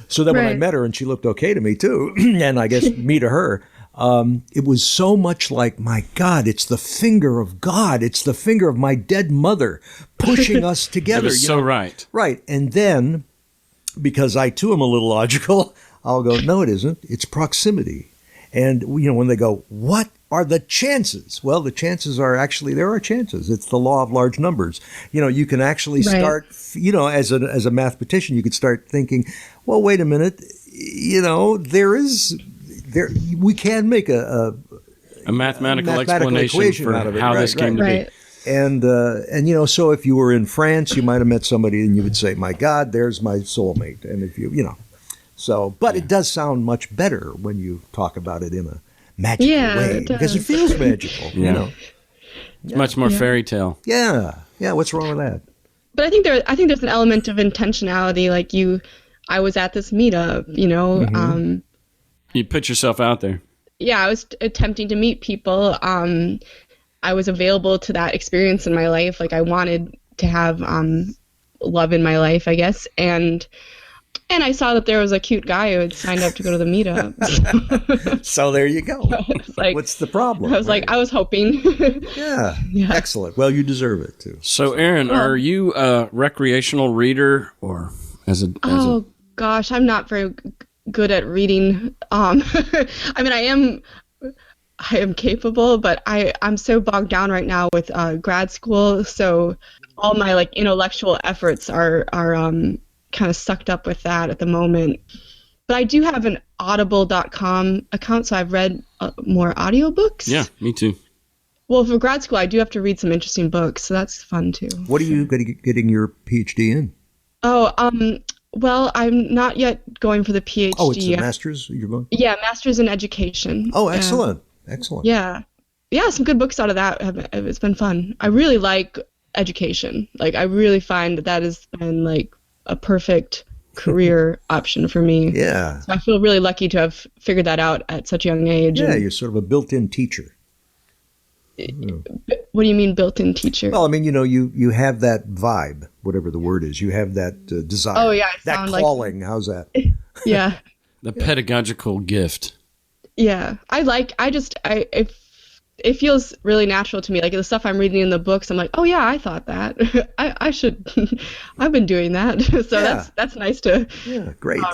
So then when I met her and she looked okay to me too, and I guess me to her, it was so much like, my God, it's the finger of God. It's the finger of my dead mother pushing us together. That is so right. Right. And then, because I too am a little logical, I'll go, no, it isn't. It's proximity. And, when they go, what are the chances? Well, the chances are there are chances. It's the law of large numbers. You can actually start, as a mathematician, you could start thinking, well, wait a minute, we can make a mathematical explanation for out of it. How this came to be. And so if you were in France, you might have met somebody and you would say, my God, there's my soulmate. And if but it does sound much better when you talk about it in a magical way, because it feels magical, It's much more fairy tale. Yeah. What's wrong with that? But I think there's an element of intentionality. Like I was at this meetup, You put yourself out there. Yeah, I was attempting to meet people. I was available to that experience in my life. Like I wanted to have love in my life, I guess. And I saw that there was a cute guy who had signed up to go to the meetup. So there you go. Like, what's the problem? I was like, I was hoping. Yeah. Excellent. Well, you deserve it too. So Erin, are you a recreational reader or Gosh, I'm not very good at reading. I mean, I am capable, but I'm so bogged down right now with grad school. So all my intellectual efforts are kind of sucked up with that at the moment. But I do have an audible.com account, so I've read more audiobooks. Yeah, me too. Well, for grad school, I do have to read some interesting books, so that's fun too. What are you getting your PhD in? Well, I'm not yet going for the PhD. Oh, it's a master's you're going? Yeah, master's in education. Oh, excellent. Excellent. Yeah, some good books out of that. It's been fun. I really like education. Like, I really find that has been a perfect career option for me. Yeah. So I feel really lucky to have figured that out at such a young age. Yeah, you're sort of a built-in teacher. What do you mean built-in teacher? Well, I mean, you have that vibe, whatever the word is. You have that desire. Oh, yeah. That calling. How's that? Yeah. The pedagogical gift. Yeah. It feels really natural to me. Like the stuff I'm reading in the books, I'm like, oh yeah, I thought that. I should. I've been doing that. So that's nice to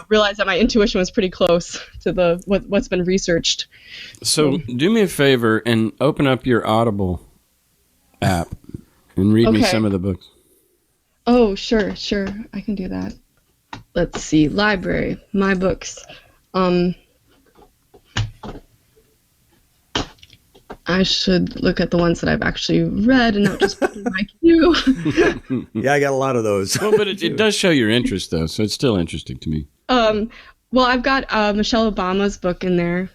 realize that my intuition was pretty close to what's been researched. So do me a favor and open up your Audible app and read me some of the books. Oh, sure. I can do that. Let's see. Library, my books. I should look at the ones that I've actually read and not just like you. Yeah, I got a lot of those. Well, but it does show your interest, though, so it's still interesting to me. Well, I've got Michelle Obama's book in there.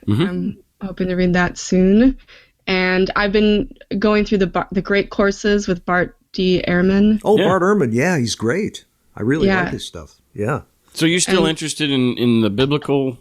hoping to read that soon. And I've been going through the great courses with Bart D. Ehrman. Oh, Yeah. Bart Ehrman. Yeah, he's great. I really like his stuff. Yeah. So you're still interested in the biblical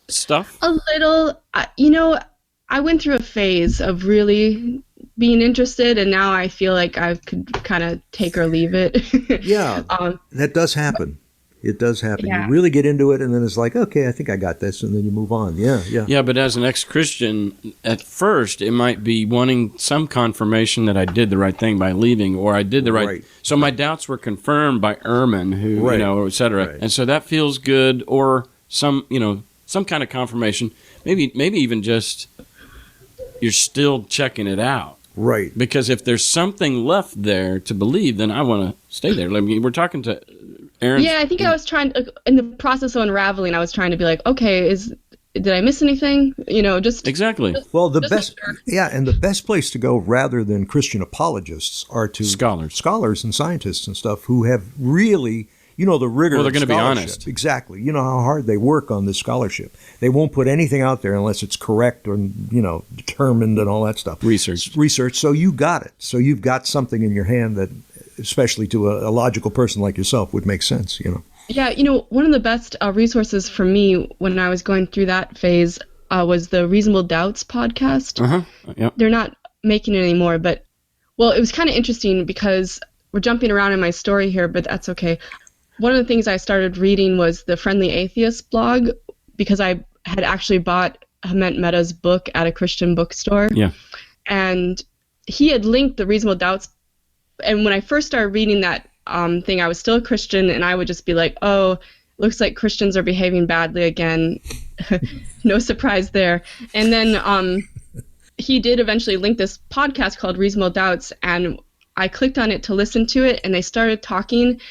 stuff? A little. I went through a phase of really being interested, and now I feel like I could kind of take or leave it. Yeah, that does happen. It does happen. Yeah. You really get into it, and then it's like, okay, I think I got this, and then you move on. Yeah. Yeah, but as an ex-Christian, at first it might be wanting some confirmation that I did the right thing by leaving, or I did the right. So my doubts were confirmed by Ehrman, who et cetera, and so that feels good, or some kind of confirmation. Maybe even just you're still checking it out. Right. Because if there's something left there to believe, then I want to stay there. I mean, we're talking to Erin. Yeah, I think I was trying in the process of unraveling. I was trying to be like, okay, did I miss anything? Just exactly. Well, the best place to go rather than Christian apologists are to scholars and scientists and stuff who have really, the rigor. Well, they're of going to be scholarship. honest. Exactly. You know how hard they work on this scholarship. They won't put anything out there unless it's correct or determined and all that stuff. Research. So you got it. So you've got something in your hand that, especially to a logical person like yourself, would make sense. Yeah, one of the best resources for me when I was going through that phase was the Reasonable Doubts podcast. Yep. They're not making it anymore, but it was kind of interesting because we're jumping around in my story here, but that's okay. One of the things I started reading was the Friendly Atheist blog because I had actually bought Hement Mehta's book at a Christian bookstore. Yeah. And he had linked the Reasonable Doubts. And when I first started reading that thing, I was still a Christian, and I would just be like, oh, looks like Christians are behaving badly again. No surprise there. And then he did eventually link this podcast called Reasonable Doubts, and I clicked on it to listen to it, and they started talking.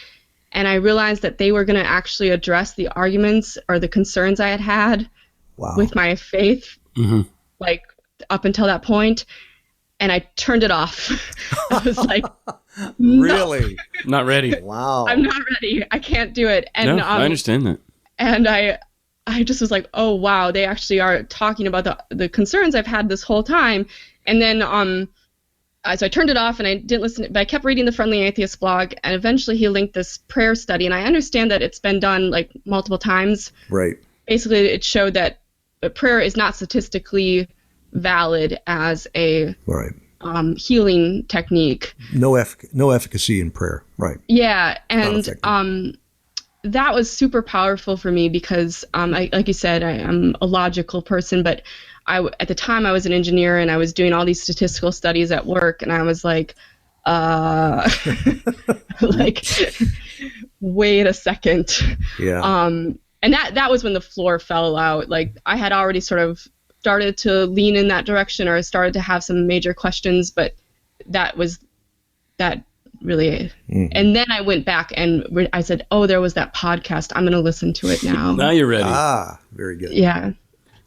And I realized that they were going to actually address the arguments or the concerns I had with my faith, like up until that point. And I turned it off. I was like, really? Not ready. Wow. I'm not ready. I can't do it. And I understand that. And I just was like, oh, wow, they actually are talking about the concerns I've had this whole time. And then so I turned it off and I didn't listen, but I kept reading the Friendly Atheist blog, and eventually he linked this prayer study, and I understand that it's been done like multiple times. Right. Basically, it showed that prayer is not statistically valid as a healing technique. No efficacy in prayer. Right. Yeah, and that was super powerful for me because, like you said, I'm a logical person, but at the time I was an engineer and I was doing all these statistical studies at work, and I was like, like, wait a second. Yeah. And that was when the floor fell out. Like, I had already sort of started to lean in that direction, or started to have some major questions, but that really. And then I went back and I said, oh, there was that podcast. I'm going to listen to it now. Now you're ready. Very good. Yeah.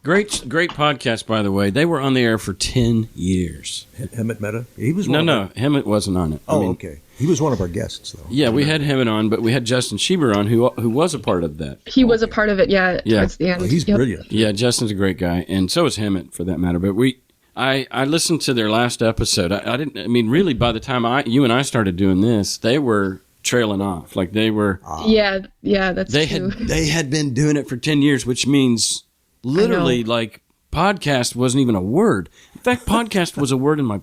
Great podcast, by the way. They were on the air for 10 years. Hement Mehta? He was No, Hement wasn't on it. Okay. He was one of our guests, though. Yeah, we had Hement on, but we had Justin Schieber on, who was a part of that. He was a part of it, towards the end. Well, he's brilliant. Yeah, Justin's a great guy, and so is Hement, for that matter. But I listened to their last episode. Really, by the time you and I started doing this, they were trailing off. Like, they were... Yeah, that's true. They had been doing it for 10 years, which means... Literally, like, podcast wasn't even a word. In fact, podcast was a word in my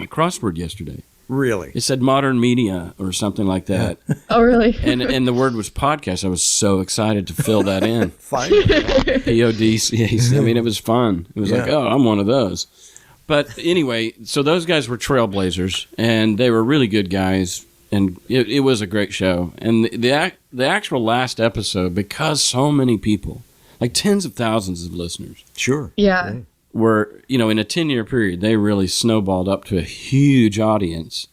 crossword yesterday. Really? It said modern media or something like that. Oh, really? And the word was podcast. I was so excited to fill that in. Finally. PODCAC. I mean, it was fun. It was like, oh, I'm one of those. But anyway, so those guys were trailblazers, and they were really good guys, and it was a great show. And the actual last episode, because so many people... like tens of thousands of listeners. Sure. Yeah. Were, in a 10-year period, they really snowballed up to a huge audience.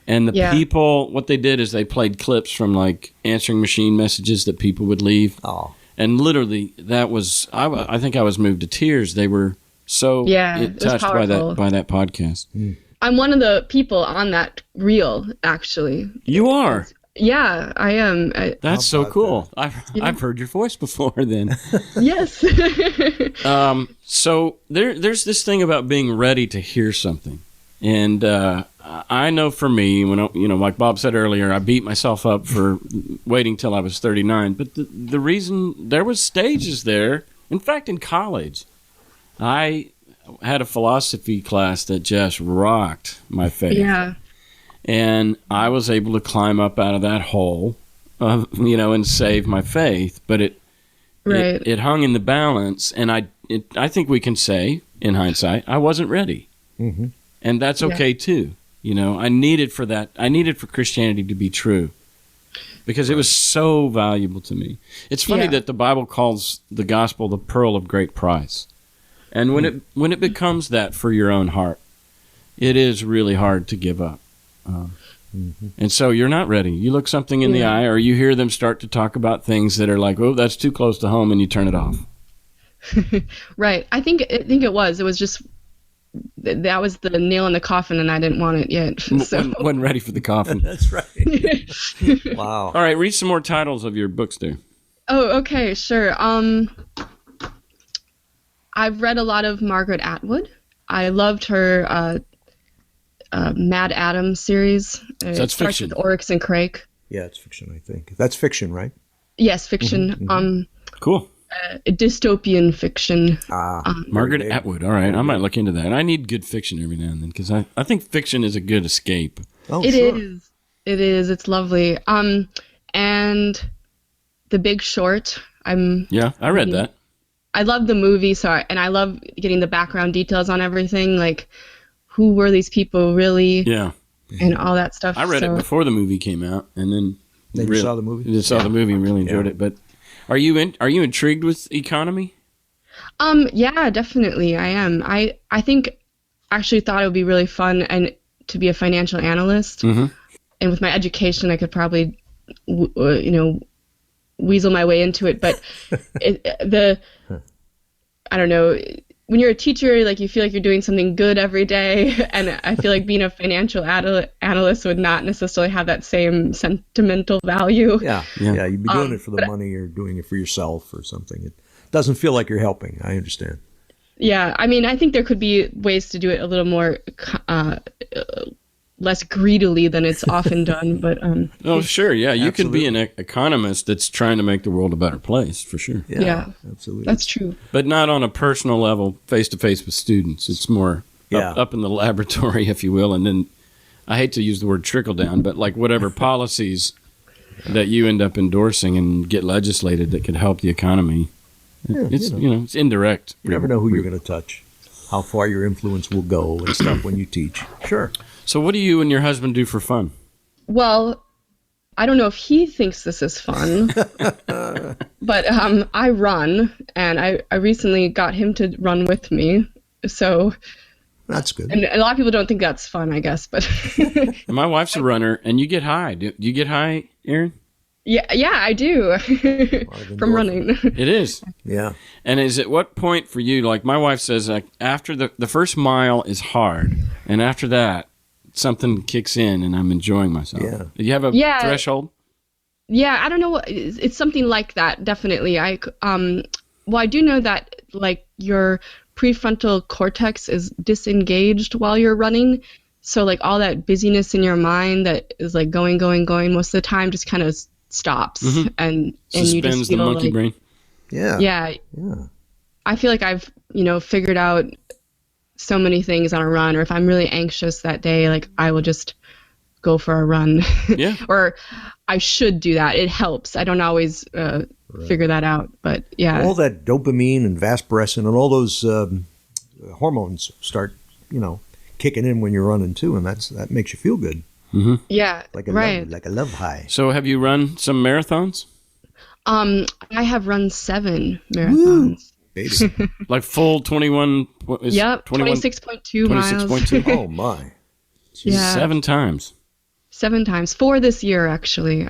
And the people, what they did is they played clips from, like, answering machine messages that people would leave. Oh. And literally, that was, I think I was moved to tears. They were so touched by that podcast. I'm one of the people on that reel, actually. You are? Yeah, I am. That's so cool. I've heard your voice before then. Yes. So there's this thing about being ready to hear something. And I know for me, when like Bob said earlier, I beat myself up for waiting till I was 39. But the reason, there was stages there. In fact, in college, I had a philosophy class that just rocked my faith. Yeah. And I was able to climb up out of that hole, and save my faith. But it hung in the balance, and I think we can say, in hindsight, I wasn't ready. Mm-hmm. And that's okay too. I needed for Christianity to be true, because it was so valuable to me. It's funny that the Bible calls the gospel the pearl of great price. And when it becomes that for your own heart, it is really hard to give up. And so you're not ready. You look something in the eye, or you hear them start to talk about things that are like, oh, that's too close to home, and you turn it off. Right. I think it was just, that was the nail in the coffin, and I didn't want it yet. So. Wasn't ready for the coffin. That's right. Wow. All right, read some more titles of your books there. Oh, okay, sure. I've read a lot of Margaret Atwood. I loved her Mad Adam series. That's fiction. With Oryx and Crake. Yeah, it's fiction, I think. That's fiction, right? Yes, fiction. Mm-hmm. Cool. Dystopian fiction. Margaret Atwood. All right, I might look into that. I need good fiction every now and then, because I think fiction is a good escape. Oh, It sure. is. It is. It's lovely. And The Big Short. I read that. I love the movie, and I love getting the background details on everything, like who were these people really? Yeah. And all that stuff. I read it before the movie came out, and then you saw the movie? You saw the movie and really enjoyed it. But are you intrigued with economy? Yeah, definitely. I am. I think actually thought it would be really fun and to be a financial analyst. Mm-hmm. And with my education, I could probably, weasel my way into it. But I don't know. When you're a teacher, like you feel like you're doing something good every day, and I feel like being a financial analyst would not necessarily have that same sentimental value. Yeah. You'd be doing it for the money, or doing it for yourself or something. It doesn't feel like you're helping. I understand. Yeah, I mean, I think there could be ways to do it a little more less greedily than it's often done. But oh, sure, yeah, you Absolutely. can be an economist that's trying to make the world a better place, for sure. Yeah, absolutely. that's true. But not on a personal level, face to face with students. It's more Yeah. up in the laboratory, if you will. And then I hate to use the word trickle down, but like whatever policies that you end up endorsing and get legislated that could help the economy. It's it's indirect. You never know who you're going to touch, how far your influence will go and stuff when you teach. Sure. So what do you and your husband do for fun? Well, I don't know if he thinks this is fun, but I run, and I recently got him to run with me. So That's good. and a lot of people don't think that's fun, I guess, but My wife's a runner, and you get high. Do you get high, Erin? yeah, I do from running. It is. Yeah. And is at what point for you, like my wife says, like after the first mile is hard, and after that, something kicks in and I'm enjoying myself. Yeah. Do you have a threshold? Yeah, I don't know. It's something like that, definitely. I do know that like your prefrontal cortex is disengaged while you're running. So like all that busyness in your mind that is like going most of the time just kind of stops and you just Suspends feel the monkey like, brain. Yeah. Yeah. I feel like I've, figured out so many things on a run, or if I'm really anxious that day, like I will just go for a run. Yeah. Or I should do that. It helps. I don't always figure that out, but yeah. All that dopamine and vasopressin and all those hormones start, kicking in when you're running too, and that makes you feel good, Yeah. like a right. love high. So have you run some marathons? I have run 7 marathons. Baby. Like full 21? Yep. 26.2 miles. 26.2. Oh my. Yeah. 7 times. 7 times. 4 this year, actually.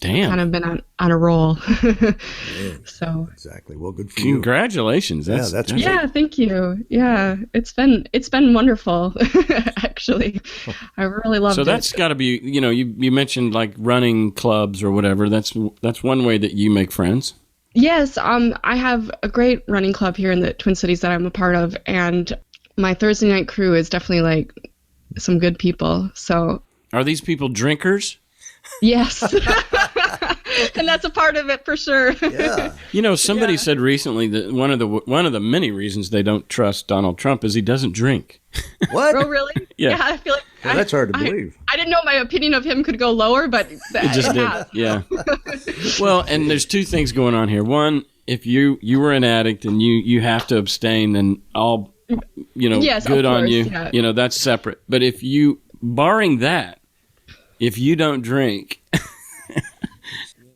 Damn. kind of been on a roll. So Exactly. Well, good for you. Congratulations. That's great. yeah, thank you. Yeah, it's been wonderful. Actually, I really loved it. So that's got to be, you mentioned like running clubs or whatever. That's one way that you make friends. Yes, I have a great running club here in the Twin Cities that I'm a part of, and my Thursday night crew is definitely like some good people. So are these people drinkers? yes. And that's a part of it for sure. Yeah. Somebody said recently that one of the many reasons they don't trust Donald Trump is he doesn't drink. What? Oh, really? Yeah. I feel like Well, that's hard to believe. I didn't know my opinion of him could go lower, but It just did. has. Yeah. Well, and there's two things going on here. One, if you were an addict and you have to abstain, then all Yes, good of on course, you. yeah. That's separate. But barring that, if you don't drink,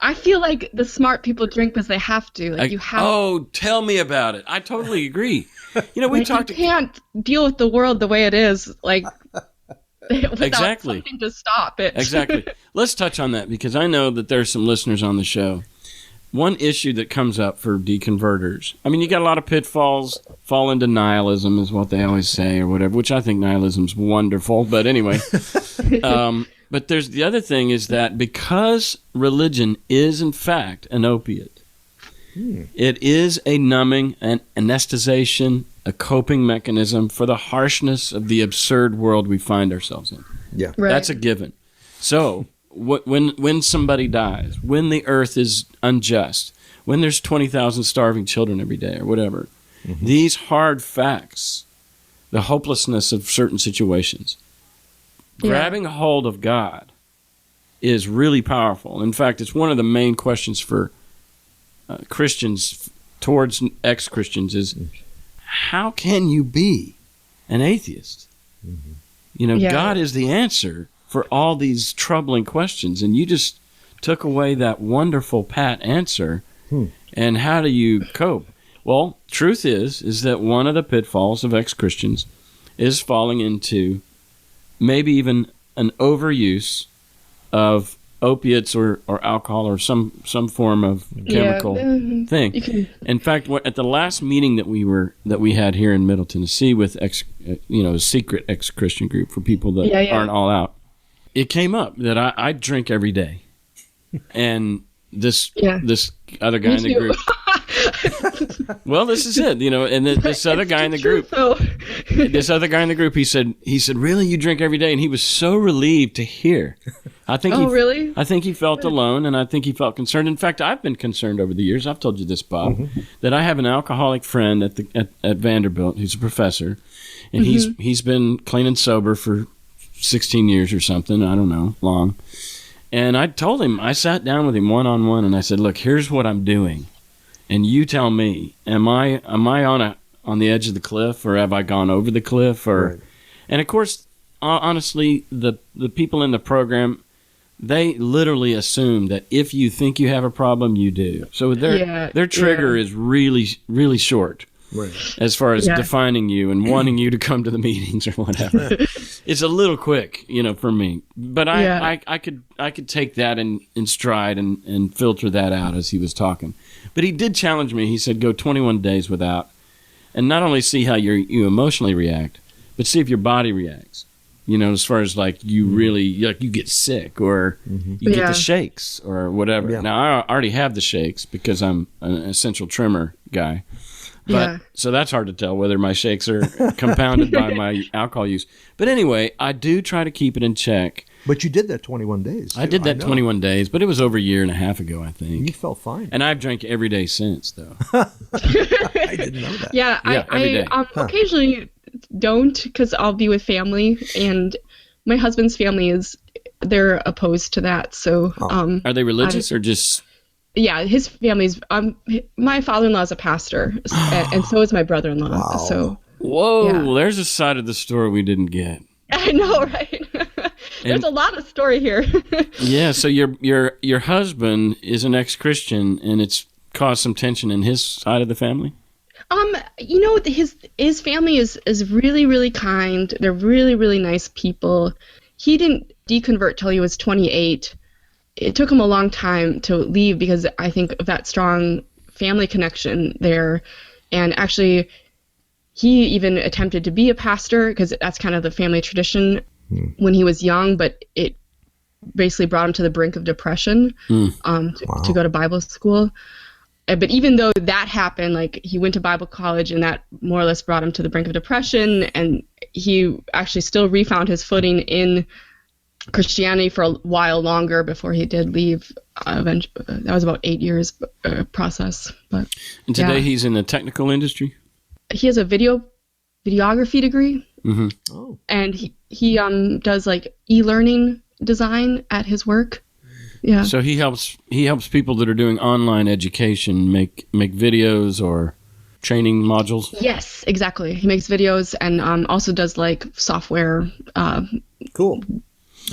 I feel like the smart people drink because they have to. Like you have. Oh, tell me about it. I totally agree. We like, talked. You can't deal with the world the way it is, like without Exactly. something to stop it. Exactly. Let's touch on that because I know that there's some listeners on the show. One issue that comes up for deconverters, I mean, you got a lot of pitfalls, fall into nihilism is what they always say or whatever, which I think nihilism's wonderful. But anyway, but there's the other thing is that because religion is in fact an opiate, it is a numbing, an anesthetization, a coping mechanism for the harshness of the absurd world we find ourselves in. Yeah. Right. That's a given. So when somebody dies, when the earth is unjust, when there's 20,000 starving children every day or whatever, these hard facts, the hopelessness of certain situations, grabbing a hold of God is really powerful. In fact, it's one of the main questions for Christians towards ex-Christians is, how can you be an atheist? God is the answer for all these troubling questions, and you just took away that wonderful pat answer. And how do you cope? Well, truth is that one of the pitfalls of ex-Christians is falling into maybe even an overuse of opiates or alcohol or some form of chemical thing. In fact, at the last meeting that we had here in Middle Tennessee with a secret ex-Christian group for people that aren't all out, it came up that I drink every day, and this other guy in the group. Well, this is it, and this other guy in the group, he said, really, you drink every day? And he was so relieved to hear. I think really? I think he felt alone, and I think he felt concerned. In fact, I've been concerned over the years. I've told you this, Bob, that I have an alcoholic friend at Vanderbilt who's a professor, and he's been clean and sober for 16 years or something. I don't know, long. And I told him, I sat down with him one-on-one, and I said, look, here's what I'm doing. And you tell me, am I on the edge of the cliff, or have I gone over the cliff? Right. And of course, honestly, the people in the program, they literally assume that if you think you have a problem, you do. So their trigger is really, really short. Right. As far as defining you and wanting you to come to the meetings or whatever. It's a little quick, for me. But I could take that in stride and filter that out as he was talking. But he did challenge me. He said, go 21 days without, and not only see how you emotionally react, but see if your body reacts. As far as like you really, like you get sick or you get the shakes or whatever. Yeah. Now, I already have the shakes because I'm an essential trimmer guy. But so that's hard to tell whether my shakes are compounded by my alcohol use. But anyway, I do try to keep it in check. But you did that 21 days. I did that 21 days, but it was over a year and a half ago, I think. You felt fine. And I've drank every day since, though. I didn't know that. Yeah, every day. Occasionally don't, because I'll be with family, and my husband's family they're opposed to that. So, are they religious or just? Yeah, his family's. My father-in-law is a pastor, and so is my brother-in-law. Wow. So. Whoa, there's a side of the story we didn't get. I know, right? There's a lot of story here. Yeah, so your husband is an ex-Christian, and it's caused some tension in his side of the family? His family is really, really kind. They're really, really nice people. He didn't deconvert till he was 28. it took him a long time to leave because I think of that strong family connection there. And actually, he even attempted to be a pastor because that's kind of the family tradition when he was young, but it basically brought him to the brink of depression to go to Bible school. But even though that happened, like he went to Bible college and that more or less brought him to the brink of depression, and he actually still refound his footing in Christianity for a while longer before he did leave. That was about 8 years process. But and today he's in the technical industry? He has a videography degree. Mm-hmm. Oh. And he does like e-learning design at his work. Yeah. So he helps people that are doing online education make videos or training modules? Yes, exactly. He makes videos and also does like software Cool.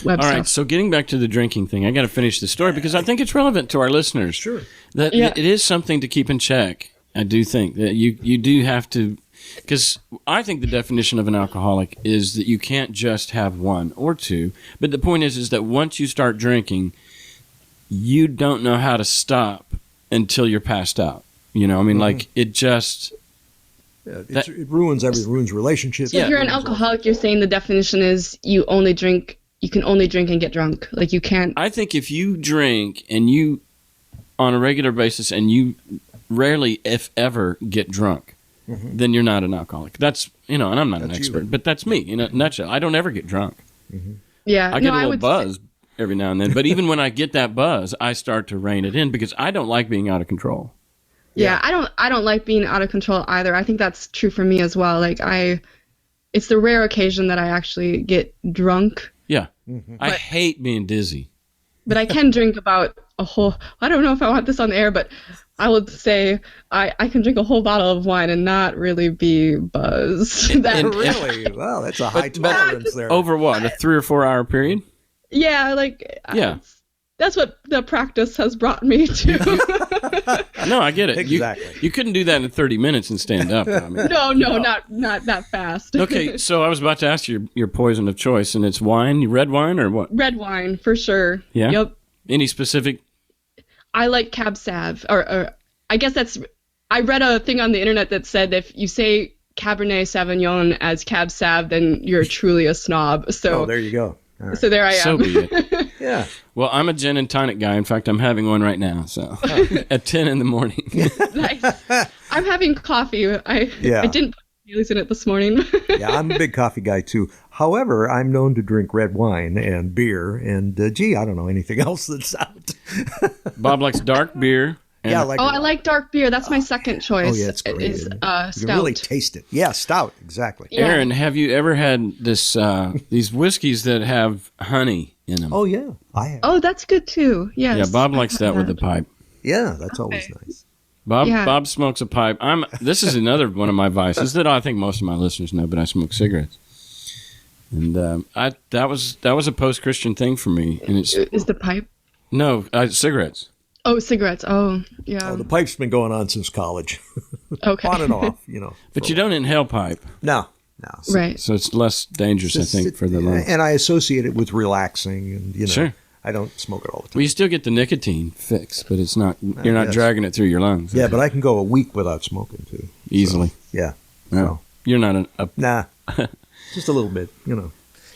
web All stuff. right, so getting back to the drinking thing, I got to finish the story because I think it's relevant to our listeners. Sure. That it is something to keep in check. I do think that you do have to, because I think the definition of an alcoholic is that you can't just have one or two. But the point is that once you start drinking, you don't know how to stop until you're passed out. You know, I mean, like it just. Yeah, it ruins everything. It ruins relationships. So if you're an alcoholic, you're saying the definition is you can only drink and get drunk. Like you can't. I think if you drink and you, on a regular basis, and you rarely, if ever, get drunk, then you're not an alcoholic. That's, and I'm not an expert, but that's me in a nutshell. I don't ever get drunk. Yeah. I get a little buzz every now and then, but even when I get that buzz, I start to rein it in because I don't like being out of control. Yeah, I don't like being out of control either. I think that's true for me as well. Like it's the rare occasion that I actually get drunk. Yeah. I hate being dizzy. But I can drink about a whole, I don't know if I want this on the air, but I would say I can drink a whole bottle of wine and not really be buzzed. Really? Wow, that's a high tolerance there. Over what, a 3 or 4 hour period? Yeah, that's what the practice has brought me to. No, I get it. Exactly. You couldn't do that in 30 minutes and stand up. I mean. No, not that fast. Okay, so I was about to ask you your poison of choice, and it's wine, red wine, or what? Red wine, for sure. Yeah? Yep. Any specific? I like Cab Sav, or I guess I read a thing on the internet that said if you say Cabernet Sauvignon as Cab Sav, then you're truly a snob. So there you go. All right. So there I am. So be it. Yeah. Well, I'm a gin and tonic guy. In fact, I'm having one right now. So at 10 in the morning. Nice. I'm having coffee. I didn't put Baileys in it this morning. Yeah, I'm a big coffee guy too. However, I'm known to drink red wine and beer, and I don't know anything else that's out. Bob likes dark beer. Yeah, I like dark beer. That's my second choice. Oh yeah, it's great. Is stout. You can really taste it. Yeah, stout, exactly. Yeah. Erin, have you ever had these whiskeys that have honey in them? Oh yeah, I have. Oh, that's good too. Yes. Yeah, Bob likes that with the pipe. Yeah, that's always nice. Bob smokes a pipe. This is another one of my vices that I think most of my listeners know, but I smoke cigarettes. And that was a post-Christian thing for me. And is the pipe? No, cigarettes. Oh, cigarettes. Oh, yeah. Oh, the pipe's been going on since college. Okay. On and off, But you don't inhale pipe. No. Right. So it's less dangerous, I think, for the lungs. And I associate it with relaxing, and Sure. I don't smoke it all the time. Well, you still get the nicotine fix, but it's not. You're not dragging it through your lungs. Yeah, but I can go a week without smoking too. Easily. So, yeah. No, So, you're not nah. Just a little bit.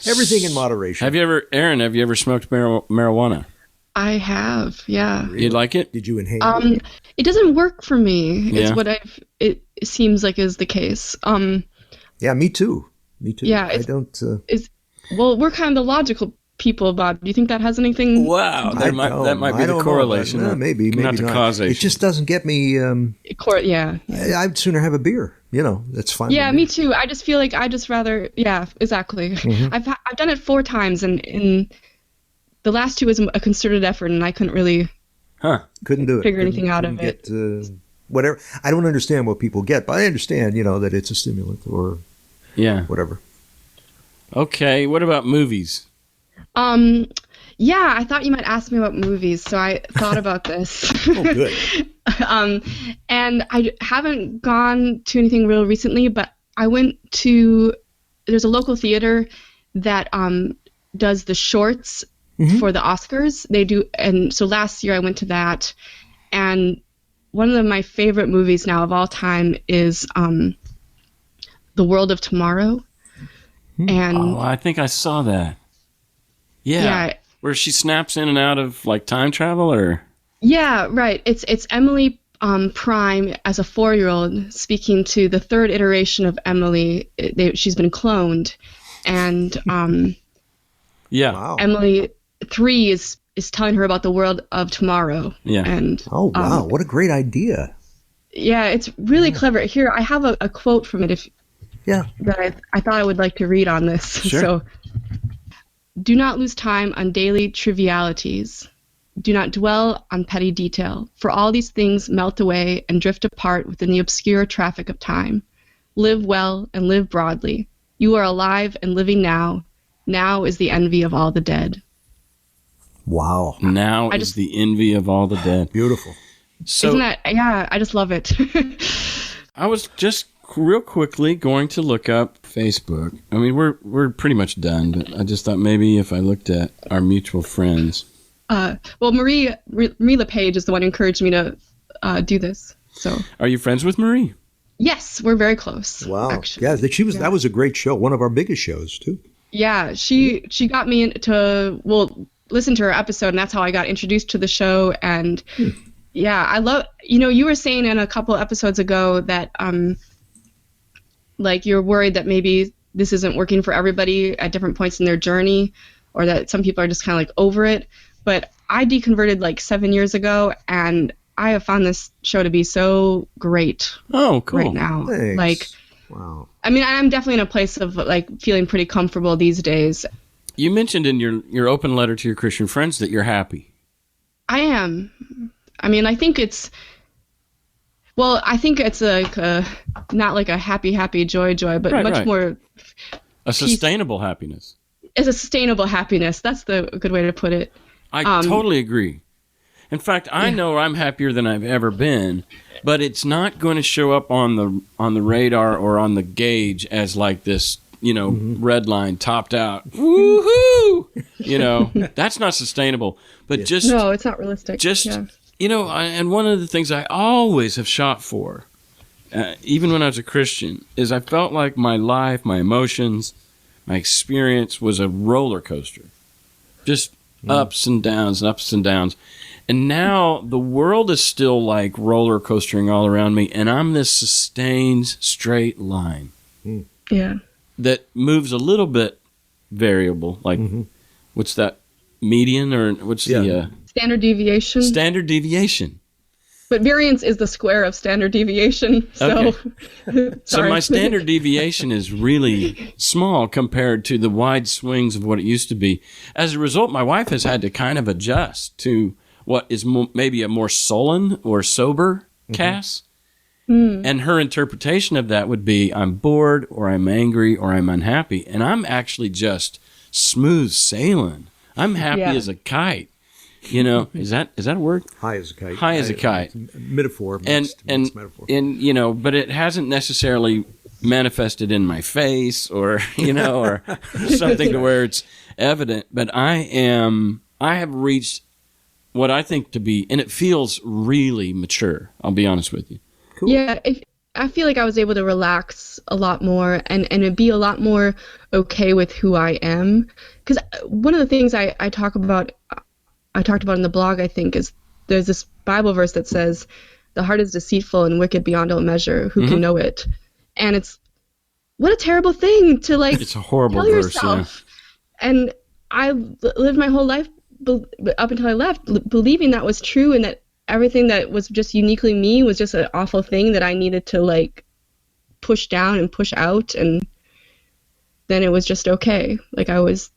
Everything in moderation. Erin? Have you ever smoked marijuana? I have. Yeah. Really? You like it? Did you inhale? It doesn't work for me. Yeah. Is what it seems like is the case. Yeah, me too. Yeah, I don't. Well, we're kind of the logical people, Bob. Do you think that has anything? Wow, that might be the correlation. Maybe not the causation. It just doesn't get me. Yeah. I'd sooner have a beer. That's fine. Yeah, me too. I just feel like I just rather. Yeah, exactly. Mm-hmm. I've done it 4 times, and in the last 2 was a concerted effort, and I couldn't really. Couldn't do it. Figure anything out of it. Whatever. I don't understand what people get, but I understand, that it's a stimulant or whatever. Okay, what about movies? Yeah, I thought you might ask me about movies, so I thought about this. Oh, good. And I haven't gone to anything real recently, but I went to. There's a local theater that does the shorts for the Oscars. They do, and so last year I went to that, and one of my favorite movies now of all time is The World of Tomorrow. And I think I saw that. Yeah. Where she snaps in and out of like time travel, or? Yeah, right. It's Emily Prime as a 4-year-old speaking to the third iteration of Emily. She's been cloned, and Wow. Emily 3 is telling her about the world of tomorrow. Yeah. And Oh, wow. What a great idea. yeah, it's really clever. Here, I have a quote from it that I thought I would like to read on this. Sure. So, do not lose time on daily trivialities. Do not dwell on petty detail, for all these things melt away and drift apart within the obscure traffic of time. Live well and live broadly. You are alive and living now. Now is the envy of all the dead. Wow. Now is the envy of all the dead. Beautiful. So, isn't that, yeah, I just love it. I was just real quickly going to look up Facebook. I mean, we're pretty much done, but I just thought maybe if I looked at our mutual friends. Well, Marie LePage is the one who encouraged me to do this. So, Are you friends with Marie? yes, we're very close. Wow. Actually. Yeah, that was a great show. One of our biggest shows, too. Yeah, she got me into, listen to her episode, and that's how I got introduced to the show. And yeah, I love, you were saying in a couple episodes ago that like you're worried that maybe this isn't working for everybody at different points in their journey, or that some people are just kind of like over it. But I deconverted like 7 years ago, and I have found this show to be so great. Oh, cool. Right now. Thanks. Like, Wow. I mean, I'm definitely in a place of like feeling pretty comfortable these days. You mentioned in your open letter to your Christian friends that you're happy. I am. I mean, I think it's like not like a happy, joy, but much more A sustainable happiness. It's a sustainable happiness. That's the good way to put it. I totally agree. In fact, I know I'm happier than I've ever been, but it's not going to show up on the radar or on the gauge as like this, red line topped out. Woohoo! That's not sustainable. But no, it's not realistic. And one of the things I always have shot for, even when I was a Christian, is I felt like my life, my emotions, my experience was a roller coaster. Just ups and downs and ups and downs. And now the world is still like roller coastering all around me, and I'm this sustained straight line. Yeah. That moves a little bit variable. Like, what's that, median, or what's the... Standard deviation. Standard deviation. But variance is the square of standard deviation. So, okay. So my standard deviation is really small compared to the wide swings of what it used to be. As a result, my wife has had to kind of adjust to what is maybe a more sullen or sober Cass. And her interpretation of that would be, I'm bored, or I'm angry, or I'm unhappy. And I'm actually just smooth sailing. I'm happy as a kite. Is that a word? High as a kite. High as a kite. Metaphor. Mixed metaphor. And but it hasn't necessarily manifested in my face or or something to where it's evident. But I have reached what I think to be, and it feels really mature. I'll be honest with you. Cool. Yeah, I feel like I was able to relax a lot more and be a lot more okay with who I am. Because one of the things I talked about in the blog, I think, is there's this Bible verse that says, the heart is deceitful and wicked beyond all measure. Who can know it? And what a terrible thing to like. It's a horrible tell verse. yourself. Yeah. And I lived my whole life up until I left, believing that was true, and that everything that was just uniquely me was just an awful thing that I needed to like push down and push out, and then it was just okay. Like I was,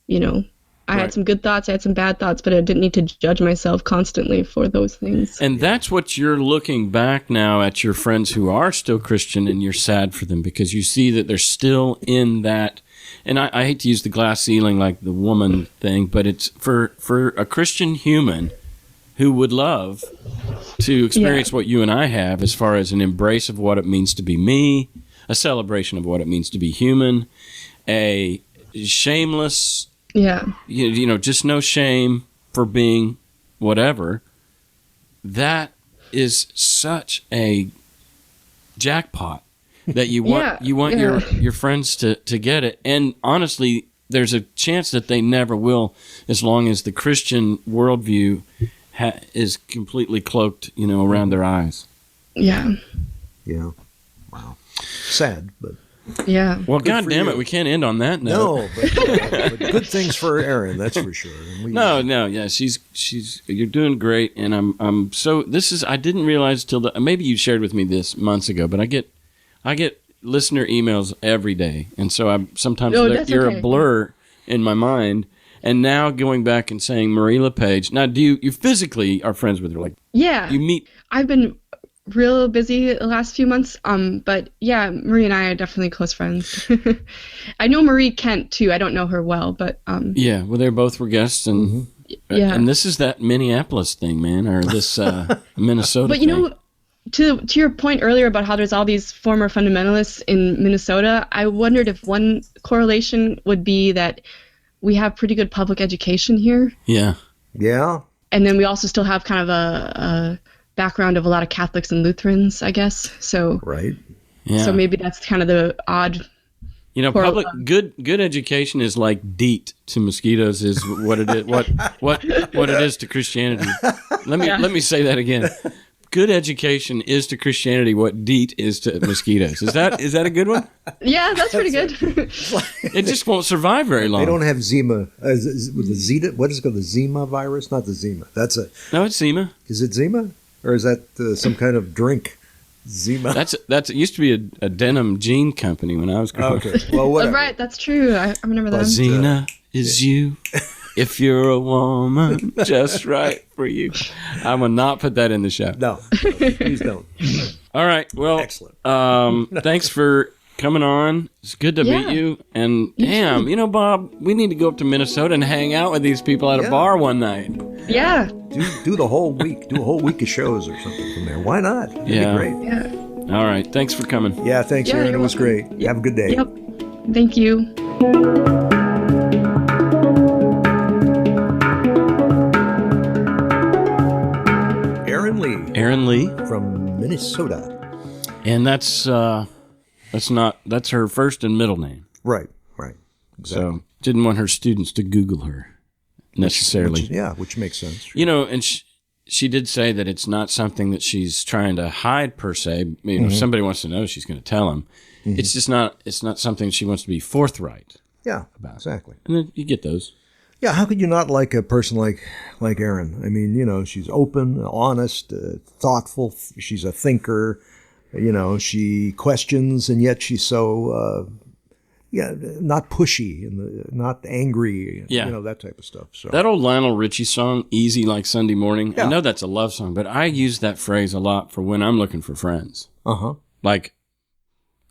I had some good thoughts, I had some bad thoughts, but I didn't need to judge myself constantly for those things. And that's what you're looking back now at your friends who are still Christian, and you're sad for them because you see that they're still in that. And I hate to use the glass ceiling like the woman thing, but it's for a Christian human who would love to experience what you and I have as far as an embrace of what it means to be me, a celebration of what it means to be human, a shameless Yeah. You know, just no shame for being whatever. That is such a jackpot that you want your friends to get it. And honestly, there's a chance that they never will, as long as the Christian worldview is completely cloaked, you know, around their eyes. Yeah. Yeah. Wow. Sad, but Yeah. Well, God for damn it, you. we can't end on that note. no, but good things for Erin, that's for sure. And No, she's you're doing great, and I'm so I didn't realize till maybe you shared with me this months ago, but I get listener emails every day, and so sometimes you're okay. a blur in my mind. And now going back and saying Marie LePage. Now, do you physically are friends with her? Like, Yeah. you meet? I've been real busy the last few months. But yeah, Marie and I are definitely close friends. I know Marie Kent too. I don't know her well, but Yeah, well, they both were guests, and yeah. and this is that Minneapolis thing, man, or this Minnesota. But you know, to your point earlier about how there's all these former fundamentalists in Minnesota, I wondered if one correlation would be that we have pretty good public education here. Yeah. Yeah. And then we also still have kind of a background of a lot of Catholics and Lutherans, I guess. So Right. Yeah. so maybe that's kind of the odd. You know, public good education is like DEET to mosquitoes is what it is. What it is to Christianity. Let me say that again. Good education is to Christianity what DEET is to mosquitoes. Is that a good one? Yeah, that's pretty good. It just won't survive very long. They don't have Zima. With the Zeta, what is it called? The Zima virus? Not the Zima. No, it's Zima. Is it Zima? Or is that some kind of drink? Zima. It used to be a denim jean company when I was growing up. Okay. Well, whatever. Right, that's true. I remember that. Zena is you. If you're a woman, just right for you. I will not put that in the show. No, please don't. All right. Well, Excellent. Thanks for coming on. It's good to meet you. And damn, you know, Bob, we need to go up to Minnesota and hang out with these people at a bar one night. Yeah. Do the whole week. Do a whole week of shows or something from there. Why not? That'd be great. Yeah. All right. Thanks for coming. Yeah, thanks, Yeah, Erin. It you're was welcome. great. Have a good day. Yep. Thank you. Erin Leigh from Minnesota. And that's her first and middle name. Right. Exactly. So didn't want her students to Google her necessarily. Which makes sense. You know, and she did say that it's not something that she's trying to hide per se. You know, if somebody wants to know, she's going to tell them. It's just not. It's not something she wants to be forthright. Yeah, exactly. And then you get those. Yeah, how could you not like a person like Erin? I mean, you know, she's open, honest, thoughtful. She's a thinker. You know, she questions, and yet she's so not pushy and not angry. Yeah. You know, that type of stuff. So That old Lionel Richie song, "Easy Like Sunday Morning." Yeah. I know that's a love song, but I use that phrase a lot for when I'm looking for friends. Like,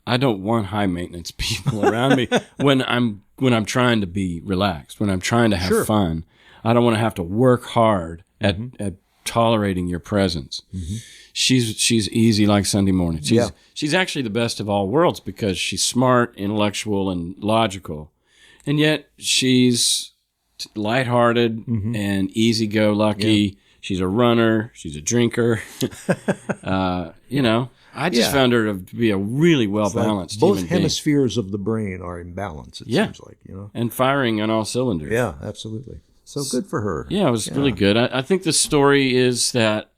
I don't want high maintenance people around me when I'm trying to be relaxed, when I'm trying to have fun. I don't want to have to work hard at tolerating your presence. She's easy like Sunday morning. She's actually the best of all worlds because she's smart, intellectual, and logical, and yet she's lighthearted and easy-go-lucky. Yeah. She's a runner. She's a drinker. You know. I just found her to be a really well-balanced human being. Both hemispheres of the brain are in balance, it seems like, you know. And firing on all cylinders. Yeah, absolutely. So good for her. Yeah, it was really good. I think the story is that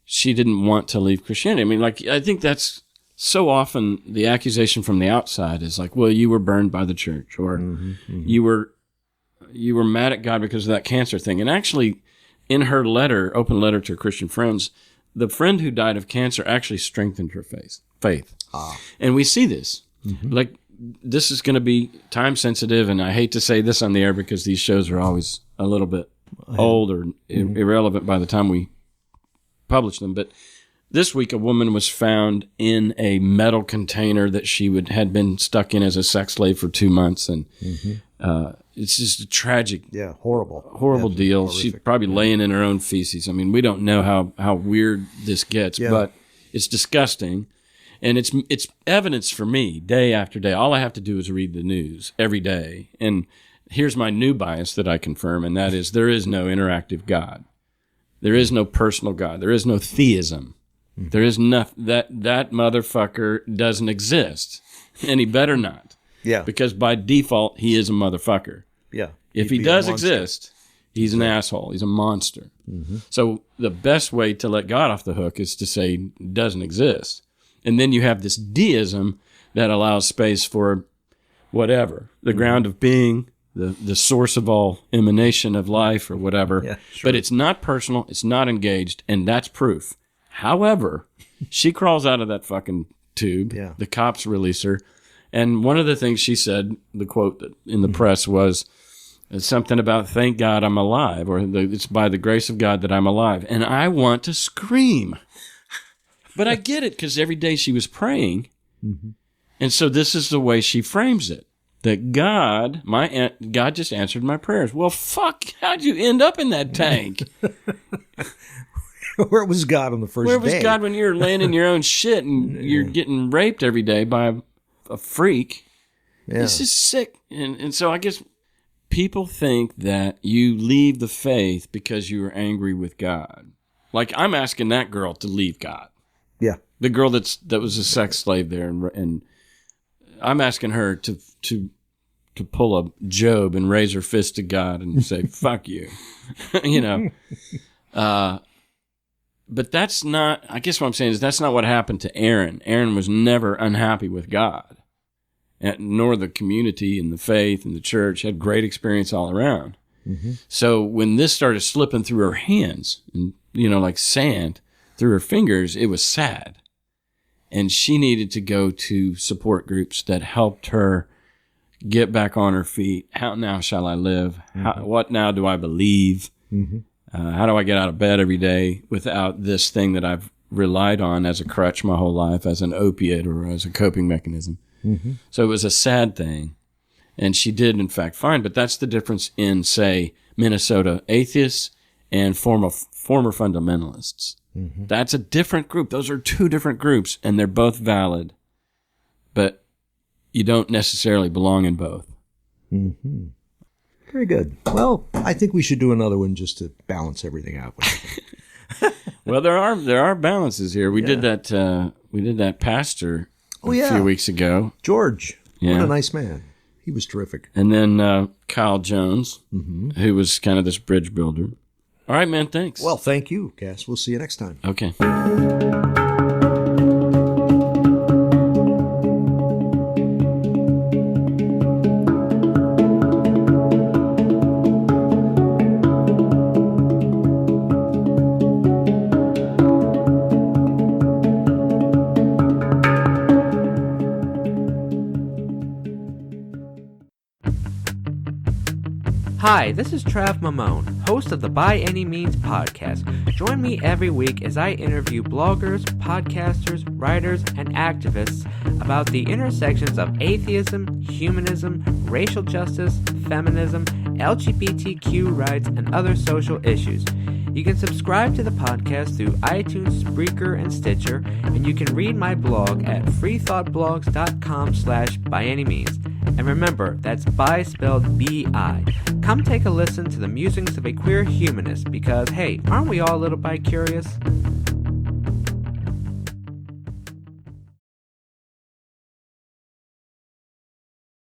she didn't want to leave Christianity. I mean, like, I think that's so often the accusation from the outside is like, well, you were burned by the church, or you were mad at God because of that cancer thing. And actually, in her letter, open letter to her Christian friends, the friend who died of cancer actually strengthened her faith. And we see this. Like, this is going to be time sensitive, and I hate to say this on the air because these shows are always a little bit old or irrelevant by the time we publish them. But this week, a woman was found in a metal container that she had been stuck in as a sex slave for 2 months. And it's just a tragic, horrible deal. Horrific. She's probably laying in her own feces. I mean, we don't know how weird this gets, but it's disgusting. And it's evidence for me day after day. All I have to do is read the news every day and here's my new bias that I confirm, and that is there is no interactive God. There is no personal God. There is no theism. There is nothing. That motherfucker doesn't exist, and he better not. Yeah. Because by default, he is a motherfucker. Yeah. If he does exist, he's an asshole. He's a monster. So the best way to let God off the hook is to say doesn't exist. And then you have this deism that allows space for whatever, the ground of being, the source of all emanation of life or whatever. Yeah, sure. But it's not personal, it's not engaged, and that's proof. However, she crawls out of that fucking tube. Yeah. The cops release her. And one of the things she said, the quote in the press was something about, thank God I'm alive, or it's by the grace of God that I'm alive. And I want to scream. But I get it, because every day she was praying. And so this is the way she frames it. That God just answered my prayers. Well, fuck, how'd you end up in that tank? Where was God on the first day? Where was God when you're laying in your own shit and you're getting raped every day by a freak? Yeah. This is sick. And so I guess people think that you leave the faith because you were angry with God. Like, I'm asking that girl to leave God. Yeah. The girl that was a sex slave there, and I'm asking her to pull a Job and raise her fist to God and say, fuck you. You know. But that's not, I guess what I'm saying is that's not what happened to Erin. Erin was never unhappy with God, nor the community and the faith and the church. Had great experience all around. So when this started slipping through her hands, and like sand through her fingers, it was sad. And she needed to go to support groups that helped her get back on her feet. How now shall I live? What now do I believe? How do I get out of bed every day without this thing that I've relied on as a crutch my whole life, as an opiate or as a coping mechanism? So it was a sad thing. And she did, in fact, find. But that's the difference in, say, Minnesota atheists and former fundamentalists. That's a different group. Those are two different groups, and they're both valid. But you don't necessarily belong in both. Very good. Well, I think we should do another one just to balance everything out. Well, there are balances here. We did that pastor a few weeks ago. George, Yeah. what a nice man. He was terrific. And then Kyle Jones, who was kind of this bridge builder. All right, man, thanks. Well, thank you, Cass. We'll see you next time. Okay. Hi, this is Trav Mamone, host of the By Any Means podcast. Join me every week as I interview bloggers, podcasters, writers, and activists about the intersections of atheism, humanism, racial justice, feminism, LGBTQ rights, and other social issues. You can subscribe to the podcast through iTunes, Spreaker, and Stitcher, and you can read my blog at freethoughtblogs.com/byanymeans. And remember, that's bi spelled B-I. Come take a listen to the musings of a queer humanist because, hey, aren't we all a little bi-curious?